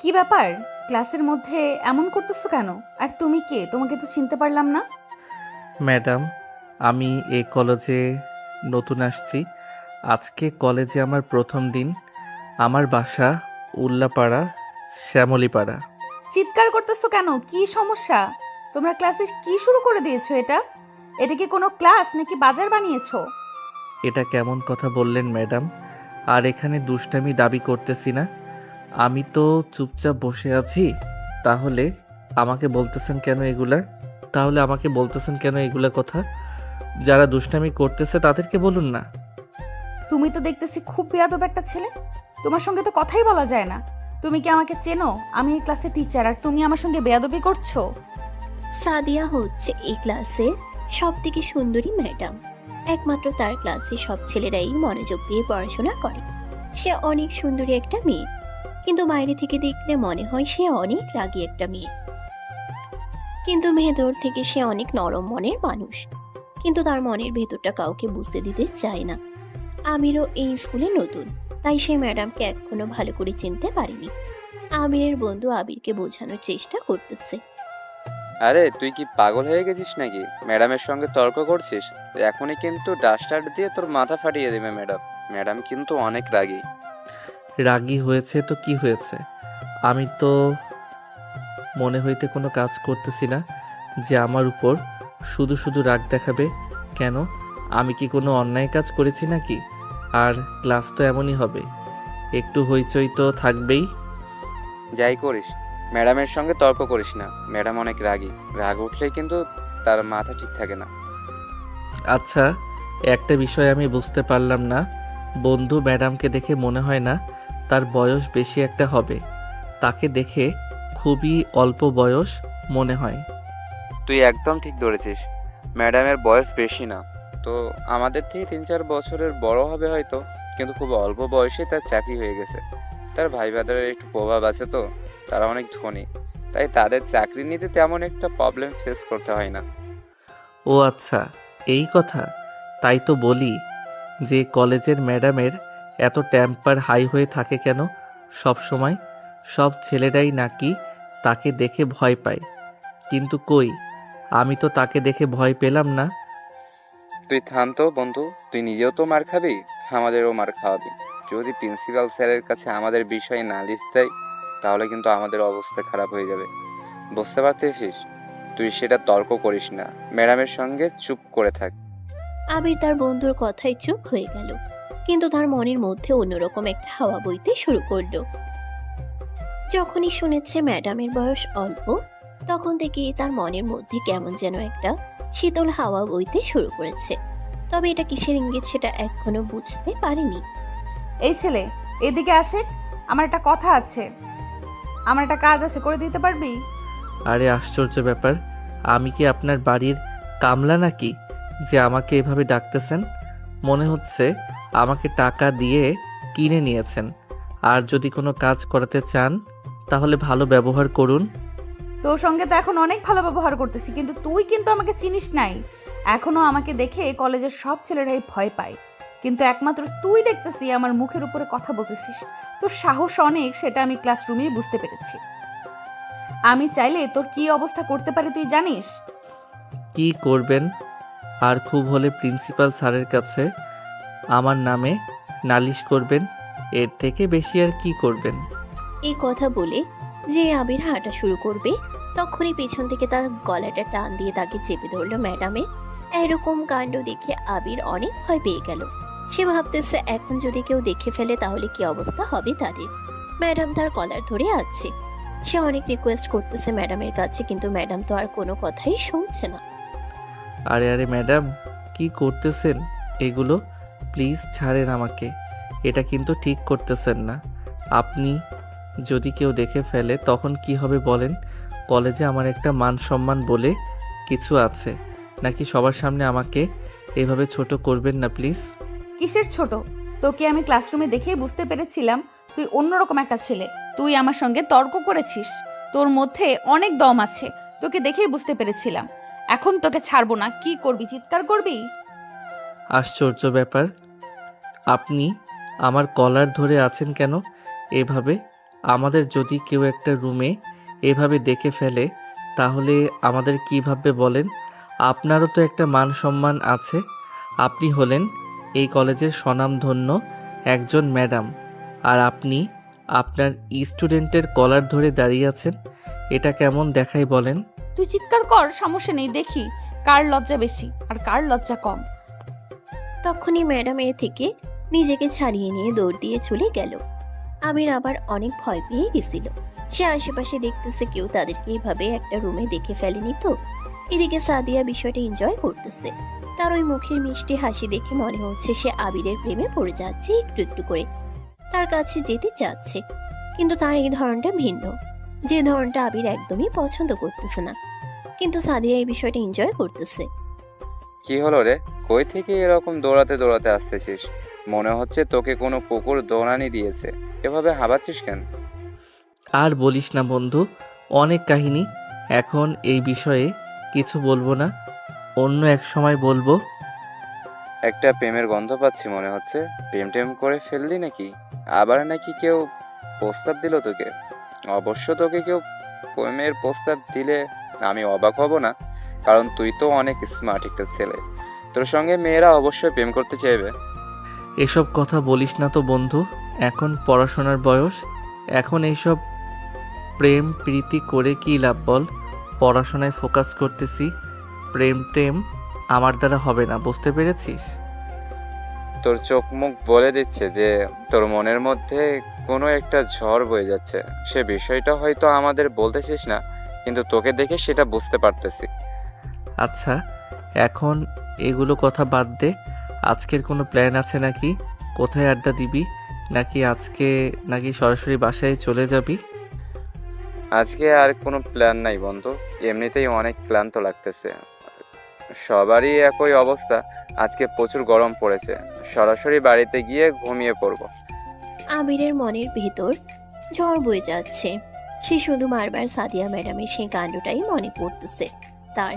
কি ব্যাপার? ক্লাসের মধ্যে এমন করতেছো কেন? আর তুমি কে? তোমাকে তো চিনতে পারলাম না। ম্যাডাম, আমি এই কলেজে নতুন আসছি। আজকে কলেজে আমার প্রথম দিন। আমার বাসা উল্লাপাড়া, শ্যামলীপাড়া। চিৎকার করতেছো কেন? কি সমস্যা? তোমরা ক্লাসে কি শুরু করে দিয়েছো এটা? এটা কি কোনো ক্লাস নাকি বাজার বানিয়েছো? এটা কেমন কথা বললেন ম্যাডাম? আর এখানে দুষ্টামি দাবি করতেছি না। আমি তো চুপচাপ বসে আছি। তাহলে আমাকে বলতেছেন কেন এগুলা? তাহলে আমাকে বলতেছেন কেন এগুলা কথা? যারা দুষ্টামি করতেছে তাদেরকে বলুন না। তুমি তো দেখতেছি খুব বেয়াদব একটা ছেলে। তোমার সঙ্গে তো কথাই বলা যায় না। তুমি কি আমাকে চেনো? আমি এই ক্লাসের টিচার, আর তুমি আমার সঙ্গে বেয়াদবি করছো। সাদিয়া হচ্ছে এই ক্লাসের সব থেকে সুন্দরী ম্যাডাম। একমাত্র তার ক্লাসে সব ছেলেরাই মনোযোগ দিয়ে পড়াশোনা করে। সে অনেক সুন্দরী একটা মেয়ে, কিন্তু বাইরে থেকে দেখলে মনে হয় সে অনেক রাগী একটা মেয়ে। কিন্তু ভেতর থেকে সে অনেক নরম মনের মানুষ। কিন্তু তার মনের ভেতরটা কাউকে বুঝতে দিতে চায় না। আমিরও এই স্কুলে নতুন, তাই সে ম্যাডামকে এখনো ভালো করে চিনতে পারেনি। আমিরের বন্ধু আবিরকে বোঝানোর চেষ্টা করতেছে। আরে তুই কি পাগল হয়ে গেছিস নাকি? ম্যাডামের সঙ্গে তর্ক করছিস? এখনই কিন্তু ডাস্টার দিয়ে তোর মাথা ফাটিয়ে দেবে ম্যাডাম। ম্যাডাম কিন্তু অনেক রাগী। রাগী হয়েছে তো কি হয়েছে? আমি তো মনে হইতে কোনো কাজ করতেছি না যে আমার উপর শুধু শুধু রাগ দেখাবে। কেন? আমি কি কোনো অন্যায় কাজ করেছি নাকি? আর ক্লাস তো এমনই হবে, একটু হইচই তো থাকবেই। যাই করিস, ম্যাডামের সঙ্গে তর্ক করিস না। ম্যাডাম অনেক রাগী। রাগ উঠলে কিন্তু তার মাথা ঠিক থাকে না। আচ্ছা, একটা বিষয় আমি বুঝতে পারলাম না। বন্ধু ম্যাডামকে দেখে মনে হয় না তার বয়স বেশি একটা হবে। তাকে দেখে খুবই অল্প বয়স মনে হয়। তুই একদম ঠিক ধরেছিস। ম্যাডামের বয়স বেশি না, তো আমাদের থেকে 3-4 বছরের বড় হবে হয়তো। কিন্তু খুব অল্প বয়সে তার চাকরি হয়ে গেছে। তার ভাই ভাইদের একটু প্রভাব আছে তো। তারা অনেক ধনী, তাই তাদের চাকরি নিতে তেমন একটা প্রবলেম ফেস করতে হয় না। ও আচ্ছা, এই কথা। তাই তো বলি যে কলেজের ম্যাডামের এত টেম্পার হাই হয়ে থাকে কেন সব সময়? সব ছেলেরাই নাকি তাকে দেখে ভয় পায়, কিন্তু কই, আমি তো তাকে দেখে ভয় পেলাম না। তুই থাম তো বন্ধু, তুই নিজেও তো মার খাবি, আমাদেরও মার খাওয়াবি। যদি প্রিন্সিপাল স্যারের কাছে আমাদের বিষয়ে নালিশ দেয়, তাহলে কিন্তু আমাদের অবস্থা খারাপ হয়ে যাবে। বুঝতে পারতেছিস? তুই সেটা তর্ক করিস না, ম্যাডামের সঙ্গে চুপ করে থাক। আবির তার বন্ধুর কথায় চুপ হয়ে গেল, কিন্তু তার মনের মধ্যে অন্যরকম একটা হাওয়া বইতে শুরু করলো। যখনই শুনেছে ম্যাডামের বয়স অল্প, তখন থেকেই তার মনের মধ্যে কেমন যেন একটা শীতল হাওয়া বইতে শুরু করেছে। তবে এটা কিসের ইঙ্গিত সেটা এখনো বুঝতে পারেনি। এই ছেলে, এদিকে আসে। আমার একটা কথা আছে, আমার একটা কাজ আছে, করে দিতে পারবি? আরে আশ্চর্য ব্যাপার, আমি কি আপনার বাড়ির কামলা নাকি যে আমাকে এভাবে ডাকতেছেন? মনে হচ্ছে আমাকে টাকা দিয়ে কিনে নিয়েছেন। আর যদি কোনো কাজ করাতে চান তাহলে ভালো ব্যবহার করুন। তোর সঙ্গে তো এখন অনেক ভালো ব্যবহার করতেছি, কিন্তু তুই কিন্তু আমাকে চিনিস নাই। এখনো আমাকে দেখে কলেজের সব ছেলেরাই ভয় পায়, কিন্তু একমাত্র তুই দেখতেছি আমার মুখের উপরে কথা বলতেছিস। তোর সাহস অনেক, সেটা আমি ক্লাসরুমেই বুঝতে পেরেছি। আমি চাইলে তোর কি অবস্থা করতে পারি তুই জানিস? কি করবেন? আর খুব হলে প্রিন্সিপাল স্যারের কাছে আমার নামে নালিশ করবেন। এর থেকে বেশি আর কি করবেন? এই কথা বলে যে আবির হাঁটা শুরু করবে, তখনই পেছন থেকে তার গলাটা টান দিয়ে তাকে চেপে ধরলো ম্যাডামের। এরকম কাণ্ড দেখে আবির অনেক ভয় পেয়ে গেল। সে ভাবতেছে এখন যদি কেউ দেখে ফেলে তাহলে কি অবস্থা হবে তাদের। ম্যাডাম তার কলার ধরে আছে। সে অনেক রিকোয়েস্ট করতেছে ম্যাডামের কাছে, কিন্তু ম্যাডাম তো আর কোনো কথাই শুনছে না। আরে আরে ম্যাডাম, কি করতেছেন এগুলো? প্লিজ ছাড়েন আমাকে। এটা কিন্তু ঠিক করতেছেন না। আপনি যদি কেউ দেখে ফেলে তখন কি হবে বলেন? কলেজে আমার একটা মান সম্মান বলে কিছু আছে নাকি? সবার সামনে আমাকে এভাবে ছোট করবেন না প্লিজ। কিসের ছোট? তোকে আমি ক্লাসরুমে দেখেই বুঝতে পেরেছিলাম তুই অন্যরকম একটা ছেলে। তুই আমার সঙ্গে তর্ক করেছিস, তোর মধ্যে অনেক দম আছে, তোকে দেখেই বুঝতে পেরেছিলাম। এখন তোকে ছাড়বো না। কি করবি? চিৎকার করবি? আশ্চর্য ব্যাপার, আপনি আমার কলার ধরে আছেন কেন এভাবে? আমাদের যদি কেউ একটা রুমে এভাবে দেখে ফেলে তাহলে আমাদের কী ভাববে বলেন? আপনারও তো একটা মান সম্মান আছে। আপনি হলেন এই কলেজের স্বনামধন্য একজন ম্যাডাম, আর আপনি আপনার স্টুডেন্টের কলার ধরে দাঁড়িয়ে আছেন। এটা কেমন দেখায় বলেন? তুই চিৎকার কর, সমস্যা নেই, দেখি কার লজ্জা বেশি আর কার লজ্জা কম। তখনই ম্যাডাম এর থেকে নিজেকে ছাড়িয়ে নিয়ে দৌড় দিয়ে চলে গেল। আবির আবার অনেক ভয় পেয়ে গেছিল। সে আশেপাশে দেখতেছে কেউ তাদেরকে এইভাবে একটা রুমে দেখে ফেলেনি তো। এদিকে সাদিয়া বিষয়টা এনজয় করতেছে। তার ওই মুখের মিষ্টি হাসি দেখে মনে হচ্ছে সে আবিরের প্রেমে পড়ে যাচ্ছে একটু একটু করে, তার কাছে যেতে চাচ্ছে। কিন্তু তার এই ধরনটা ভিন্ন, যে ধরনটা আবির একদমই পছন্দ করতেছে না। কিন্তু সাদিয়া এই বিষয়টা এনজয় করতেছে। কি হলো রে? কই থেকে এরকম দৌড়াতে দৌড়াতে আসতেছিস? মনে হচ্ছে তোকে কোনো কুকুর দৌড়ানি দিয়েছে। এভাবে হাঁপাচ্ছিস কেন? আর বলিস না বন্ধু, অনেক কাহিনী। এখন এই বিষয়ে কিছু বলবো না, অন্য এক সময় বলবো। একটা প্রেমের গন্ধ পাচ্ছি মনে হচ্ছে। প্রেম টেম করে ফেললি নাকি? আবার নাকি কেউ প্রস্তাব দিল তোকে? অবশ্য তোকে কেউ প্রেমের প্রস্তাব দিলে আমি অবাক হব না, কারণ তুই তো অনেক স্মার্ট একটা ছেলে। তোর সঙ্গে মেয়েরা অবশ্যই প্রেম করতে চাইবে। এসব কথা বলিস না তো বন্ধু, এখন পড়াশোনার বয়স। এখন এইসব প্রেম প্রীতি করে কী লাভ বল? পড়াশোনায় ফোকাস করতেছি, প্রেম টেম আমার দ্বারা হবে না, বুঝতে পেরেছিস? তোর চোখ মুখ বলে দিচ্ছে যে তোর মনের মধ্যে কোনো একটা ঝড় বয়ে যাচ্ছে। সে বিষয়টা হয়তো আমাদের বলতেছিস না, কিন্তু তোকে দেখে সেটা বুঝতে পারতেছি। আচ্ছা, এখন এগুলো কথা বাদ দে। আজকের কোনো প্ল্যান আছে নাকি? কোথায় আড্ডা দিবি? নাকি সরাসরি বাসায় চলে যাবি? আজকে আর কোনো প্ল্যান নাই বন্ধু, এমনিতেই অনেক ক্লান্ত লাগতেছে। সবারই একই অবস্থা, আজকে প্রচুর গরম পড়েছে। সরাসরি বাড়িতে গিয়ে ঘুমিয়ে পড়বো। আবিরের মনের ভেতর ঝড় বয়ে যাচ্ছে। সে শুধু বারবার সাদিয়া ম্যাডামের সেই কাণ্ডটাই মনে পড়তেছে তার।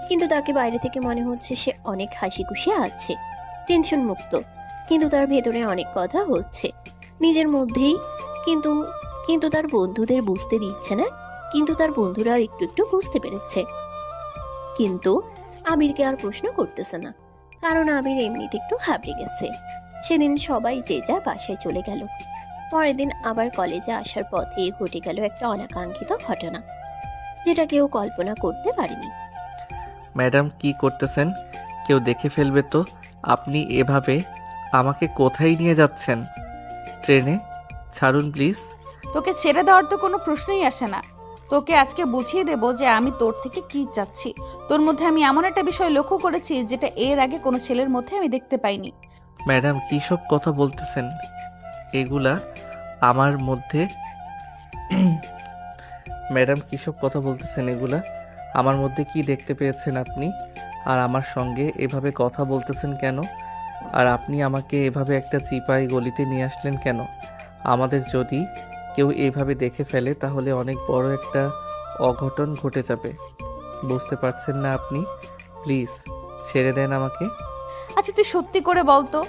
কিন্তু তাকে বাইরে থেকে মনে হচ্ছে সে অনেক হাসি খুশি আছে, টেনশন মুক্ত। কিন্তু তার ভেতরে অনেক কথা হচ্ছে নিজের মধ্যেই। কিন্তু কিন্তু তার বন্ধুদের বুঝতে দিচ্ছে না। কিন্তু তার বন্ধুরাও একটু একটু বুঝতে পেরেছে। কিন্তু আবিরকে আর প্রশ্ন করতেছে না, কারণ আবির এমনিতে একটু ঘাবড়ে গেছে। সেদিন সবাই যে যার বাসায় চলে গেল। পরের দিন আবার কলেজে আসার পথে ঘটে গেল একটা অনাকাঙ্ক্ষিত ঘটনা, যেটা কেউ কল্পনা করতে পারেনি। ম্যাডাম কি করতেছেন? কেউ দেখে ফেলবে তো। আপনি এভাবে আমাকে কোথায় নিয়ে যাচ্ছেন? ট্রেনে ছাড়ুন প্লিজ। তোকে ছেড়ে দেওয়ার তো কোনো প্রশ্নই আসে না। তোকে আজকে বুঝিয়ে দেব যে আমি তোর থেকে কি চাচ্ছি। তোর মধ্যে আমি এমন একটা বিষয় লক্ষ্য করেছি যেটা এর আগে কোনো ছেলের মধ্যে আমি দেখতে পাইনি। ম্যাডাম কী সব কথা বলতেছেন এগুলা আমার মধ্যে? ম্যাডাম কী সব কথা বলতেছেন এগুলা? আমার মধ্যে কি দেখতে পেয়েছেন আপনি? আর আমার সঙ্গে এভাবে কথা বলতেছেন কেন? আর আপনি আমাকে এভাবে একটা চিপাই গলিতে নিয়ে আসলেন কেন? আমাদের যদি কেউ এভাবে দেখে ফেলে তাহলে অনেক বড় একটা অঘটন ঘটে যাবে। বুঝতে পারছেন না আপনি? প্লিজ ছেড়ে দেন আমাকে। আচ্ছা তুই সত্যি করে বল তো,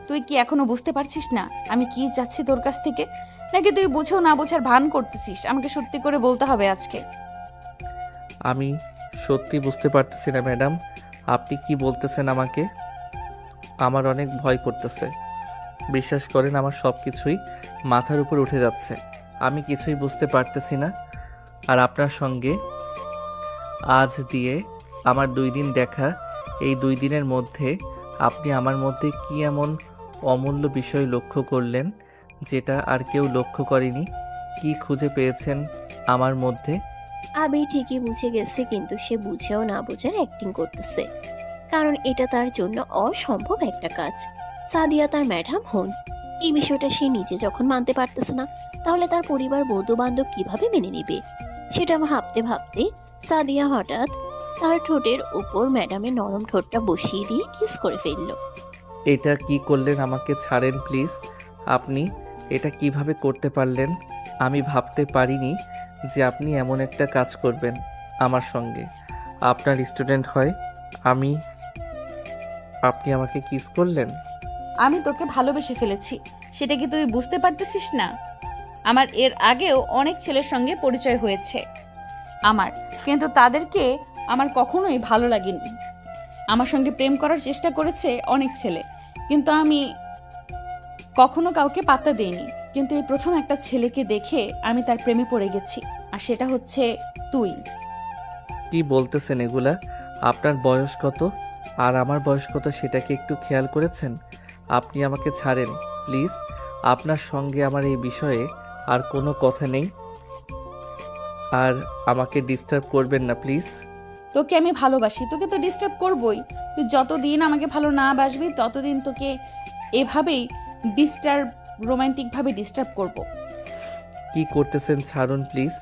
তুই কি এখনো বুঝতে পারছিস না আমি কি চাচ্ছি তোর কাছ থেকে? নাকি তুই বুঝেও না বোঝার ভান করতেছিস? আমাকে সত্যি করে বলতে হবে আজকে। আমি সত্যি বুঝতে পারতেছি না ম্যাডাম, আপনি কি বলতেছেন আমাকে। আমার অনেক ভয় করতেছে। বিশ্বাস করেন, আমার সব কিছুই মাথার উপর উঠে যাচ্ছে। আমি কিছুই বুঝতে পারতেছি না। আর আপনার সঙ্গে আজ দিয়ে আমার 2 দিন দেখা, এই 2 দিনের মধ্যে আপনি আমার মধ্যে কি এমন অমূল্য বিষয় লক্ষ্য করলেন যেটা আর কেউ লক্ষ্য করেনি? কি খুঁজে পেয়েছেন আমার মধ্যে? আবির ঠিকই বুঝে গেছে, কিন্তু সে বুঝেও না বোঝার অ্যাক্টিং করতেছে, কারণ এটা তার জন্য অসম্ভব একটা কাজ। সাদিয়া তার ম্যাডাম হন, এই বিষয়টা সে নিজে যখন মানতে পারতেছে না, তাহলে তার পরিবার বন্ধু বান্ধব কিভাবে মেনে নেবে? সেটা ভাবতে ভাবতে সাদিয়া হঠাৎ তার ঠোঁটের উপর ম্যাডামের নরম ঠোঁটটা বসিয়ে দিয়ে কিস করে ফেলল। এটা কি করলেন? আমাকে ছাড়েন প্লিজ। আপনি এটা কিভাবে করতে পারলেন? আমি ভাবতে পারিনি যে আপনি এমন একটা কাজ করবেন আমার সঙ্গে। আপনার স্টুডেন্ট হয় আপনি আমাকে কিস করলেন। আমি তোকে ভালোবেসে ফেলেছি, সেটা কি তুই বুঝতে পারতেছিস না? আমার এর আগেও অনেক ছেলের সঙ্গে পরিচয় হয়েছে আমার, কিন্তু তাদেরকে আমার কখনোই ভালো লাগেনি। আমার সঙ্গে প্রেম করার চেষ্টা করেছে অনেক ছেলে, কিন্তু আমি কখনো কাউকে পাত্তা দেইনি। কিন্তু এই প্রথম একটা ছেলেকে দেখে আমি তার প্রেমে পড়ে গেছি, আর সেটা হচ্ছে তুই। কি বলতেছেন এগুলা? আপনার বয়স কত আর আমার বয়স কত সেটা কি একটু খেয়াল করেছেন? আপনি আমাকে ছাড়েন প্লিজ। আপনার সঙ্গে আমার এই বিষয়ে আর কোনো কথা নেই, আর আমাকে ডিস্টার্ব করবেন না প্লিজ। তোকে আমি ভালোবাসি, তোকে তো ডিস্টার্ব করবই। তুই যতদিন আমাকে ভালো না বাসবি ততদিন তোকে এভাবেই রোমান্টিকভাবে ডিস্টার্ব করব। কি করতেছেন ছাড়ুন প্লিজ।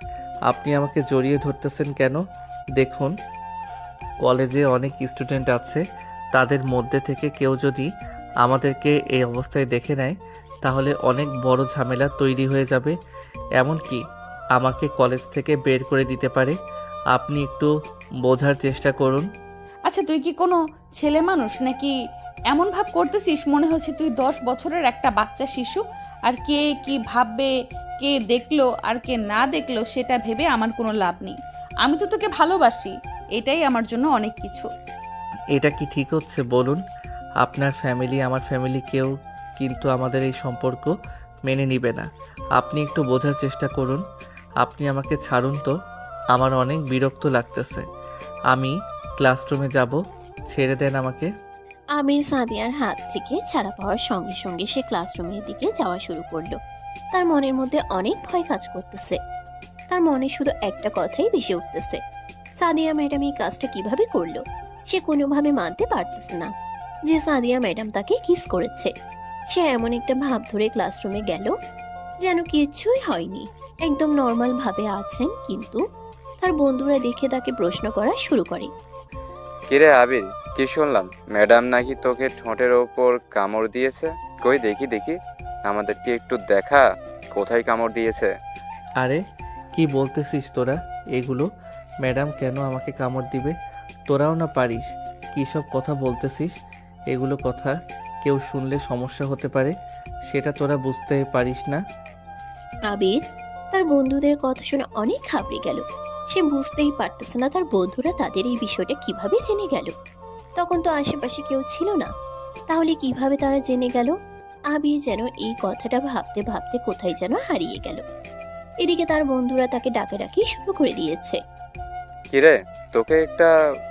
আপনি আমাকে জড়িয়ে ধরতেছেন কেন? দেখুন, কলেজে অনেক স্টুডেন্ট আছে, তাদের মধ্যে থেকে কেউ যদি আমাদেরকে এই অবস্থায় দেখে নেয় তাহলে অনেক বড় ঝামেলা তৈরি হয়ে যাবে। এমনকি আমাকে কলেজ থেকে বের করে দিতে পারে। আপনি একটু বোঝার চেষ্টা করুন। আচ্ছা, তুই কি কোনো ছেলে মানুষ নাকি? এমন ভাব করতেছিস মনে হচ্ছে তুই 10 বছরের একটা বাচ্চা শিশু। আর কে কি ভাববে, কে দেখলো আর কে না দেখলো সেটা ভেবে আমার কোনো লাভ নেই। আমি তো তোকে ভালোবাসি, এটাই আমার জন্য অনেক কিছু। এটা কি ঠিক হচ্ছে বলুন? আপনার ফ্যামিলি, আমার ফ্যামিলি, কেউ কিন্তু আমাদের এই সম্পর্ক মেনে নিবে না। আপনি একটু বোঝার চেষ্টা করুন। আপনি আমাকে ছাড়ুন তো, আমার অনেক বিরক্ত লাগতেছে। আমি ক্লাসরুমে যাব, ছেড়ে দেন আমাকে। আমির সাদিয়ার হাত থেকে ছাড়া পাওয়ার সঙ্গে সঙ্গে সে ক্লাসরুমের দিকে যাওয়া শুরু করলো। তার মনের মধ্যে অনেক ভয় কাজ করতেছে। তার মনে শুধু একটা কথাই ভেসে উঠতেছে, সাদিয়া ম্যাডাম এই কাজটা কিভাবে করলো। সে কোনোভাবে মানতে পারতেছে না যে সাদিয়া ম্যাডাম তাকে কিস করেছে। সে এমন একটা ভাব ধরে ক্লাসরুমে গেল যেন কিচ্ছুই হয়নি, একদম নর্মাল ভাবে আছেন। কিন্তু তার বন্ধুরা দেখে তাকে প্রশ্ন করা শুরু করে। কিরে আবির, কি শুনলাম ম্যাডাম নাকি তোকে ঠোঁটের ওপর কামড় দিয়েছে? কই দেখি দেখি, আমাদেরকে একটু দেখা কোথায় কামড় দিয়েছে। আরে কি বলতেছিস তোরা এগুলো? ম্যাডাম কেন আমাকে কামড় দিবে? তোরাও না পারিস? কী সব কথা বলতেছিস? এগুলো কথা কেউ শুনলে সমস্যা হতে পারে, সেটা তোরা বুঝতে পারিস না? আবির তার বন্ধুদের কথা শুনে অনেক ঘাবড়ে গেল। সে বুঝতেই পারতেছে না তার বন্ধুরা তাদের এই বিষয়টা কিভাবে জেনে গেল। তখন তো আশেপাশে কেউ ছিল না, তাহলে কিভাবে তারা জেনে গেল? আবির যেন এই কথাটা ভাবতে ভাবতে কোথায় যেন হারিয়ে গেল। এদিকে তার বন্ধুরা তাকে ডাকাডাকি শুরু করে দিয়েছে। কিরে, তোকে একটা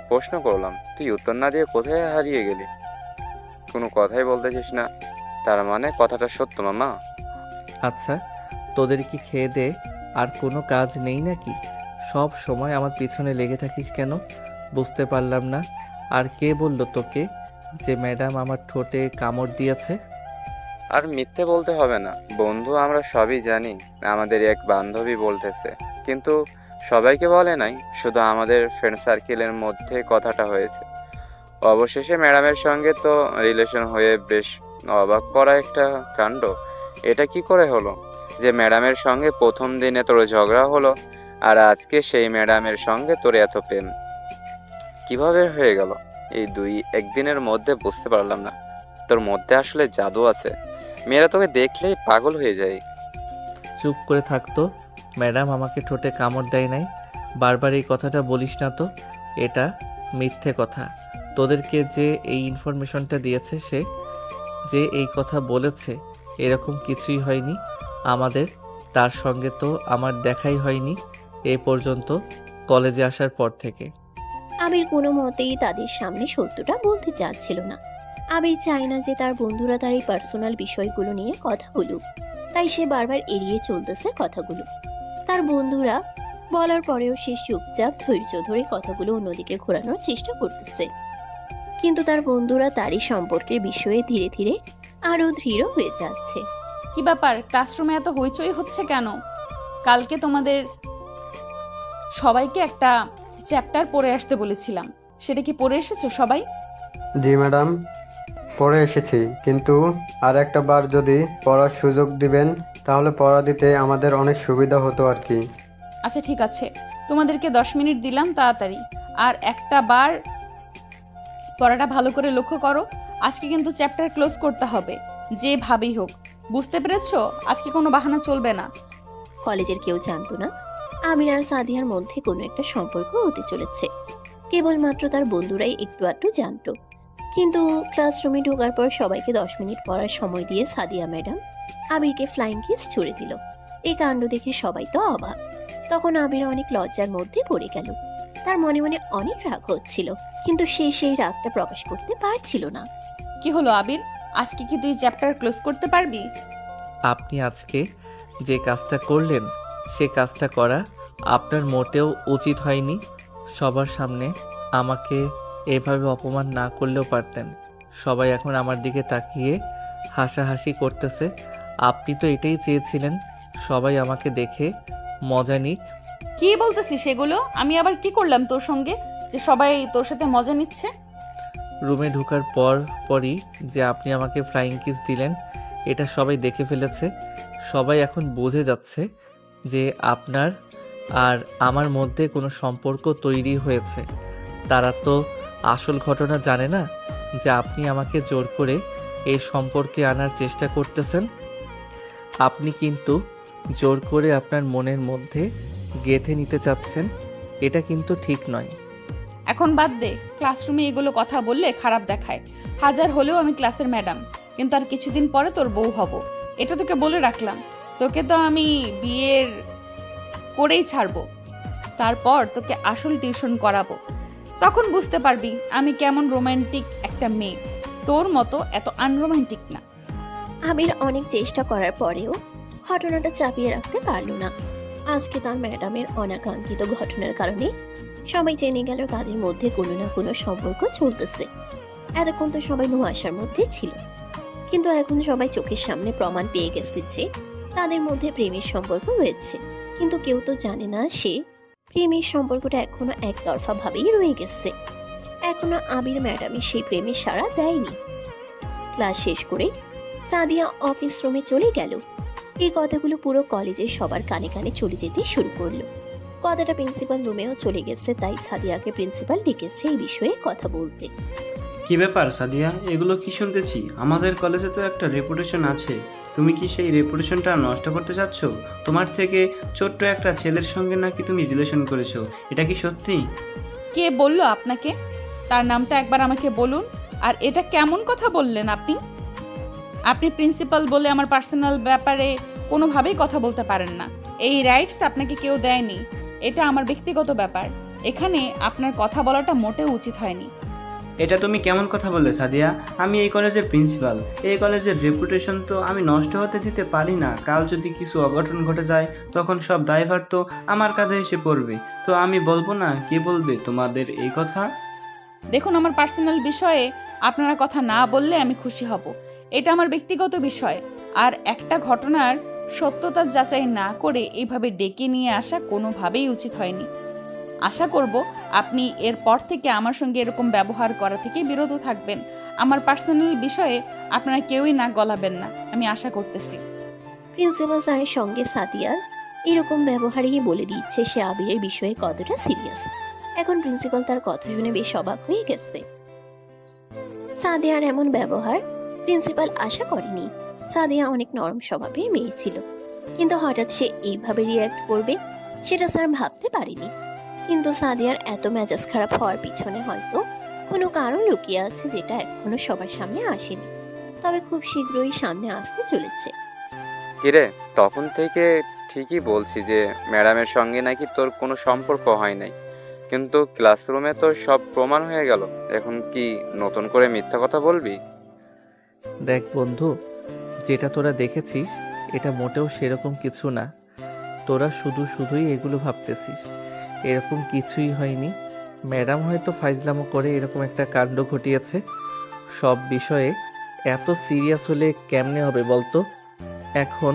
প্রশ্ন করলাম, তুই উত্তর না দিয়ে কোথায় হারিয়ে গেলি? কোনো কথাই বলতেছিস না, তার মানে কথাটা সত্য মামা? আচ্ছা, তোদের কি খেয়ে দে আর কোনো কাজ নেই নাকি? সব সময় আমার পিছনে লেগে থাকিস কেন বুঝতে পারলাম না। আর কে বলল তোকে যে ম্যাডাম আমার ঠোঁটে কামড় দিয়েছে? আর মিথ্যে বলতে হবে না বন্ধু, আমরা সবই জানি। আমাদের এক বান্ধবী বলতেছে, কিন্তু সবাইকে বলে নাই, শুধু আমাদের ফ্রেন্ড সার্কেলের মধ্যে কথাটা হয়েছে। অবশেষে ম্যাডামের সঙ্গে তো রিলেশন হয়ে বেশ অবাক করা একটা কাণ্ড। এটা কি করে হলো যে ম্যাডামের সঙ্গে প্রথম দিনে তোর ঝগড়া হলো, আর আজকে সেই ম্যাডামের সঙ্গে তোর এত প্রেম কিভাবে হয়ে গেল এই একদিনের মধ্যে? বুঝতে পারলাম না। তোর মধ্যে আসলে জাদু আছে, মেয়েরা তোকে দেখলেই পাগল হয়ে যায়। চুপ করে থাকতো। ম্যাডাম আমাকে ঠোঁটে কামড় দেয় নাই। বারবার এই কথাটা বলিস না তো, এটা মিথ্যে কথা। তোদেরকে যে এই ইনফরমেশনটা দিয়েছে, সে যে এই কথা বলেছে, এরকম কিছুই হয়নি। আমাদের তার সঙ্গে তো আমার দেখাই হয়নি এ পর্যন্ত, কলেজে আসার পর থেকে। আবির কোনো মতেই তাদের সামনে সত্যটা বলতে চাচ্ছিল না। আবির চায় না যে তার বন্ধুরা তার এই পার্সোনাল বিষয়গুলো নিয়ে কথা বলুক, তাই সে বারবার এড়িয়ে চলতেছে কথাগুলো। তার বন্ধুরা বলার পরেও সে চুপচাপ ধৈর্য ধরে কথাগুলো অন্যদিকে ঘোরানোর চেষ্টা করতেছে। কিন্তু তার বন্ধুরা তারই সম্পর্কের বিষয়ে ধীরে ধীরে আরো দৃঢ় হয়ে যাচ্ছে। কি ব্যাপার, ক্লাসরুমে এত হইচই হচ্ছে কেন? কালকে তোমাদের সবাইকে একটা চ্যাপ্টার পড়ে আসতে বলেছিলাম, সেটা কি পড়ে এসেছো সবাই? জি ম্যাডাম, পড়ে এসেছি, কিন্তু আর একটা বার যদি পড়ার সুযোগ দিবেন তাহলে পড়া দিতে আমাদের অনেক সুবিধা হতো আর কি। আচ্ছা ঠিক আছে, তোমাদেরকে 10 মিনিট দিলাম, তাড়াতাড়ি। আর একটা বার পড়াটা ভালো করে লক্ষ্য করো। আজকে কিন্তু চ্যাপ্টার ক্লোজ করতে হবে, যেভাবেই হোক। বুঝতে পেরেছো? আজকে কোনো বাহানা চলবে না। কলেজের কেউ জানতো না আমির আর সাদিয়ার মধ্যে কোনো একটা সম্পর্ক হতে চলেছে। কেবলমাত্র তার বন্ধুরাই একটু আধটু জানতো। কিন্তু ক্লাসরুমে ঢোকার পর সবাইকে 10 মিনিট পড়ার সময় দিয়ে সাদিয়া ম্যাডাম আবিরকে ফ্লাইং কিস ছুড়ে দিল। এই কাণ্ড দেখে সবাই তো অবাক। তখন আবির অনেক লজ্জার মধ্যে পড়ে গেল। তার মনে মনে অনেক রাগ হচ্ছিল, কিন্তু সে সেই রাগটা প্রকাশ করতে পারছিল না। কি হলো আবির, আজকে কি তুই চ্যাপ্টার ক্লোজ করতে পারবি? আপনি আজকে যে কাজটা করলেন সে কাজটা করা আপনার মোটেও উচিত হয়নি। সবার সামনে আমাকে এভাবে অপমান না করলেও পারতেন। সবাই এখন আমার দিকে তাকিয়ে হাসাহাসি করতেছে। আপনি তো এটাই চেয়েছিলেন, সবাই আমাকে দেখে মজা নিক। কি বলতেছিস সেগুলো? আমি আবার কি করলাম তোর সঙ্গে যে সবাই তোর সাথে মজা নিচ্ছে? রুমে ঢোকার পরই যে আপনি আমাকে ফ্লাইং কিস দিলেন এটা সবাই দেখে ফেলেছে। সবাই এখন বুঝে যাচ্ছে যে আপনার আর আমার মধ্যে কোনো সম্পর্ক তৈরি হয়েছে। তারা তো আসল ঘটনা জানে না যে আপনি আমাকে জোর করে এই সম্পর্কে আনার চেষ্টা করতেছেন। আপনি কিন্তু জোর করে আপনার মনের মধ্যে গেঁথে নিতে চাচ্ছেন। এটা কিন্তু ঠিক নয়। এখন বাদ দে, ক্লাসরুমে এগুলো কথা বললে খারাপ দেখায়। হাজার হলেও আমি ক্লাসের ম্যাডাম, কিন্তু আর কিছুদিন পরে তোর বউ হব, এটা তোকে বলে রাখলাম। তোকে তো আমি বিয়ের করেই ছাড়বো, তারপর তোকে আসল টিউশন করাবো। তখন বুঝতে পারবি আমি কেমন রোমান্টিক একটা মেয়ে, তোর মতো এত আনরোমান্টিক না। আবির অনেক চেষ্টা করার পরেও ঘটনাটা চাপিয়ে রাখতে পারল না। আজকে তার ম্যাডামের অনাকাঙ্ক্ষিত ঘটনার কারণে সবাই জেনে গেল তাদের মধ্যে কোনো না কোনো সম্পর্ক চলতেছে। এতক্ষণ তো সবাই আশার মধ্যে ছিল, কিন্তু এখন সবাই চোখের সামনে প্রমাণ পেয়ে গেছে যে তাদের মধ্যে প্রেমের সম্পর্ক রয়েছে। কিন্তু কেউ তো জানে না সে প্রেমের সম্পর্কটা এখনো একতরফা ভাবেই রয়ে গেছে। এখনো আবির ম্যাডামের সেই প্রেমের সাড়া দেয়নি। ক্লাস শেষ করে সাদিয়া অফিস রুমে চলে গেল। এই কথাগুলো পুরো কলেজের সবার কানে কানে চলে যেতে শুরু করলো। কথাটা প্রিন্সিপাল রুমেও চলে গেছে, তাই সাদিয়াকে প্রিন্সিপাল ডেকেছে এই বিষয়ে কথা বলতে। কি ব্যাপার সাদিয়া, এগুলো কি শুনতেছি? আমাদের কলেজে তো একটা রেপুটেশন আছে, তুমি কি সেই রেপুটেশনটা নষ্ট করতে চাচ্ছ? তোমার থেকে ছোট্ট একটা ছেলের সঙ্গে নাকি তুমি রিলেশন করেছো, এটা কি সত্যি? কে বললো আপনাকে? তার নামটা একবার আমাকে বলুন। আর এটা কেমন কথা বললেন আপনি? আপনি প্রিন্সিপাল বলে আমার পার্সোনাল ব্যাপারে কোনোভাবেই কথা বলতে পারেন না। এই রাইটস আপনাকে কেউ দেয়নি, এটা আমার ব্যক্তিগত ব্যাপার। এখানে আপনার কথা বলাটা মোটেও উচিত হয়নি। এটা তুমি কেমন কথা বললে সাদিয়া? আমি এই কলেজের প্রিন্সিপাল, এই কলেজের রেপুটেশন তো আমি নষ্ট হতে দিতে পারি না। কাল যদি কিছু অঘটন ঘটে যায় তখন সব দায়ভার তো আমার কাঁধে এসে পড়বে। তো আমি বলবো না, কে বলবে তোমাদের এই কথা? দেখুন, আমার পার্সোনাল বিষয়ে আপনারা কথা না বললে আমি খুশি হব। এটা আমার ব্যক্তিগত বিষয়। আর একটা ঘটনার সত্যতা যাচাই না করে এইভাবে ডেকে নিয়ে আসা কোনোভাবেই উচিত হয়নি। আশা করব আপনি এরপর থেকে আমার সঙ্গে এরকম ব্যবহার করা থেকে বিরত থাকবেন। আমার পার্সোনাল বিষয়ে আপনারা কেউই নাক গলাবেন না, আমি আশা করতেছি। প্রিন্সিপাল স্যারের সঙ্গে সাদিয়ার এরকম ব্যবহারেই বলে দিচ্ছে সে আবিরের বিষয়ে কতটা সিরিয়াস। এখন প্রিন্সিপাল তার কথা শুনে বেশ অবাক হয়ে গেছে। সাদিয়ার এমন ব্যবহার প্রিন্সিপাল আশা করেনি। সাদিয়া অনেক নরম স্বভাবের মেয়ে ছিল, কিন্তু হঠাৎ সে এইভাবে রিয়্যাক্ট করবে সেটা স্যার ভাবতে পারেনি। কিন্তু সাদিয়ার এত মেজাজ খারাপ হওয়ার পিছনে হয়তো কোনো কারণ লুকিয়ে আছে, যেটা এখনো সবার সামনে আসেনি, তবে খুব শীঘ্রই সামনে আসতে চলেছে। কিরে, তখন থেকে ঠিকই বলছি যে ম্যাডামের সঙ্গে নাকি তোর কোনো সম্পর্ক হয় নাই, কিন্তু ক্লাসরুমে তো সব প্রমাণ হয়ে গেল। এখন কি নতুন করে মিথ্যা কথা বলবি? দেখ বন্ধু, যেটা তোরা দেখেছিস এটা মোটেও সেরকম কিছু না। তোরা শুধুই এগুলো ভাবতেছিস, এরকম কিছুই হয়নি। ম্যাডাম হয়তো ফাইজলামো করে এরকম একটা কাণ্ড ঘটিয়েছে। সব বিষয়ে এত সিরিয়াস হলে কেমনে হবে বলতো? এখন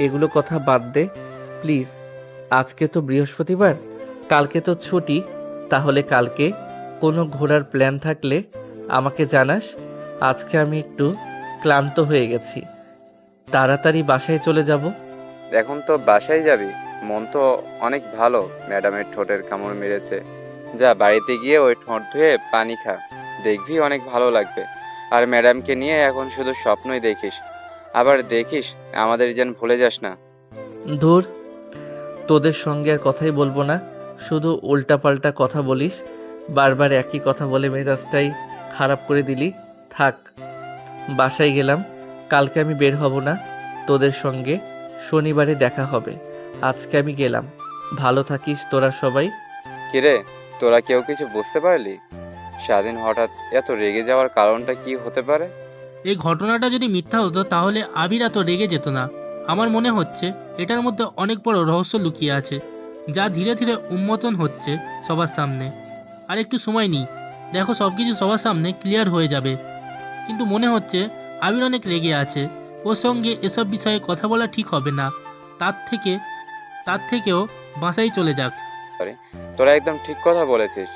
এগুলো কথা বাদ দে প্লিজ। আজকে তো বৃহস্পতিবার, কালকে তো ছুটি। তাহলে কালকে কোনো ঘোরার প্ল্যান থাকলে আমাকে জানাস। আজকে আমি একটু ক্লান্ত হয়ে গেছি, তাড়াতাড়ি বাসায় চলে যাব। এখন তো বাসায় যাবি? মন তো অনেক ভালো, ম্যাডামের ঠোঁটের কামড় মেরেছে। যা বাড়িতে গিয়ে ওই ঠোঁট ধুয়ে পানি খা, দেখবি অনেক ভালো লাগবে। আর ম্যাডামকে নিয়ে এখন শুধু স্বপ্নই দেখিস, আবার দেখিস আমাদের যেন ভুলে যাস না। ধুর, তোদের সঙ্গে আর কথাই বলবো না, শুধু উল্টাপাল্টা কথা বলিস, বারবার একই কথা বলে মেজাজটাই খারাপ করে দিলি। থাক, বাসায় গেলাম, কালকে আমি বের হব না তোদের সঙ্গে, শনিবারে দেখা হবে। আজকে আমি গেলাম, ভালো থাকিস তোরা সবাই। কিরে, তোরা কেউ কিছু বুঝতে পারলি? স্বাধীন হঠাৎ এত রেগে যাওয়ার কারণটা কি হতে পারে? এই ঘটনাটা যদি মিথ্যা হতো তাহলে আবির এত রেগে যেত না। আমার মনে হচ্ছে এটার মধ্যে অনেক বড় রহস্য লুকিয়ে আছে, যা ধীরে ধীরে উন্মোচন হচ্ছে সবার সামনে। আর একটু সময় নিই, দেখো সব কিছু সবার সামনে ক্লিয়ার হয়ে যাবে। কিন্তু মনে হচ্ছে আবির অনেক রেগে আছে, ওর সঙ্গে এসব বিষয়ে কথা বলা ঠিক হবে না। তার থেকেও বাসায় চলে যাক। তোরা একদম ঠিক কথা বলেছিস।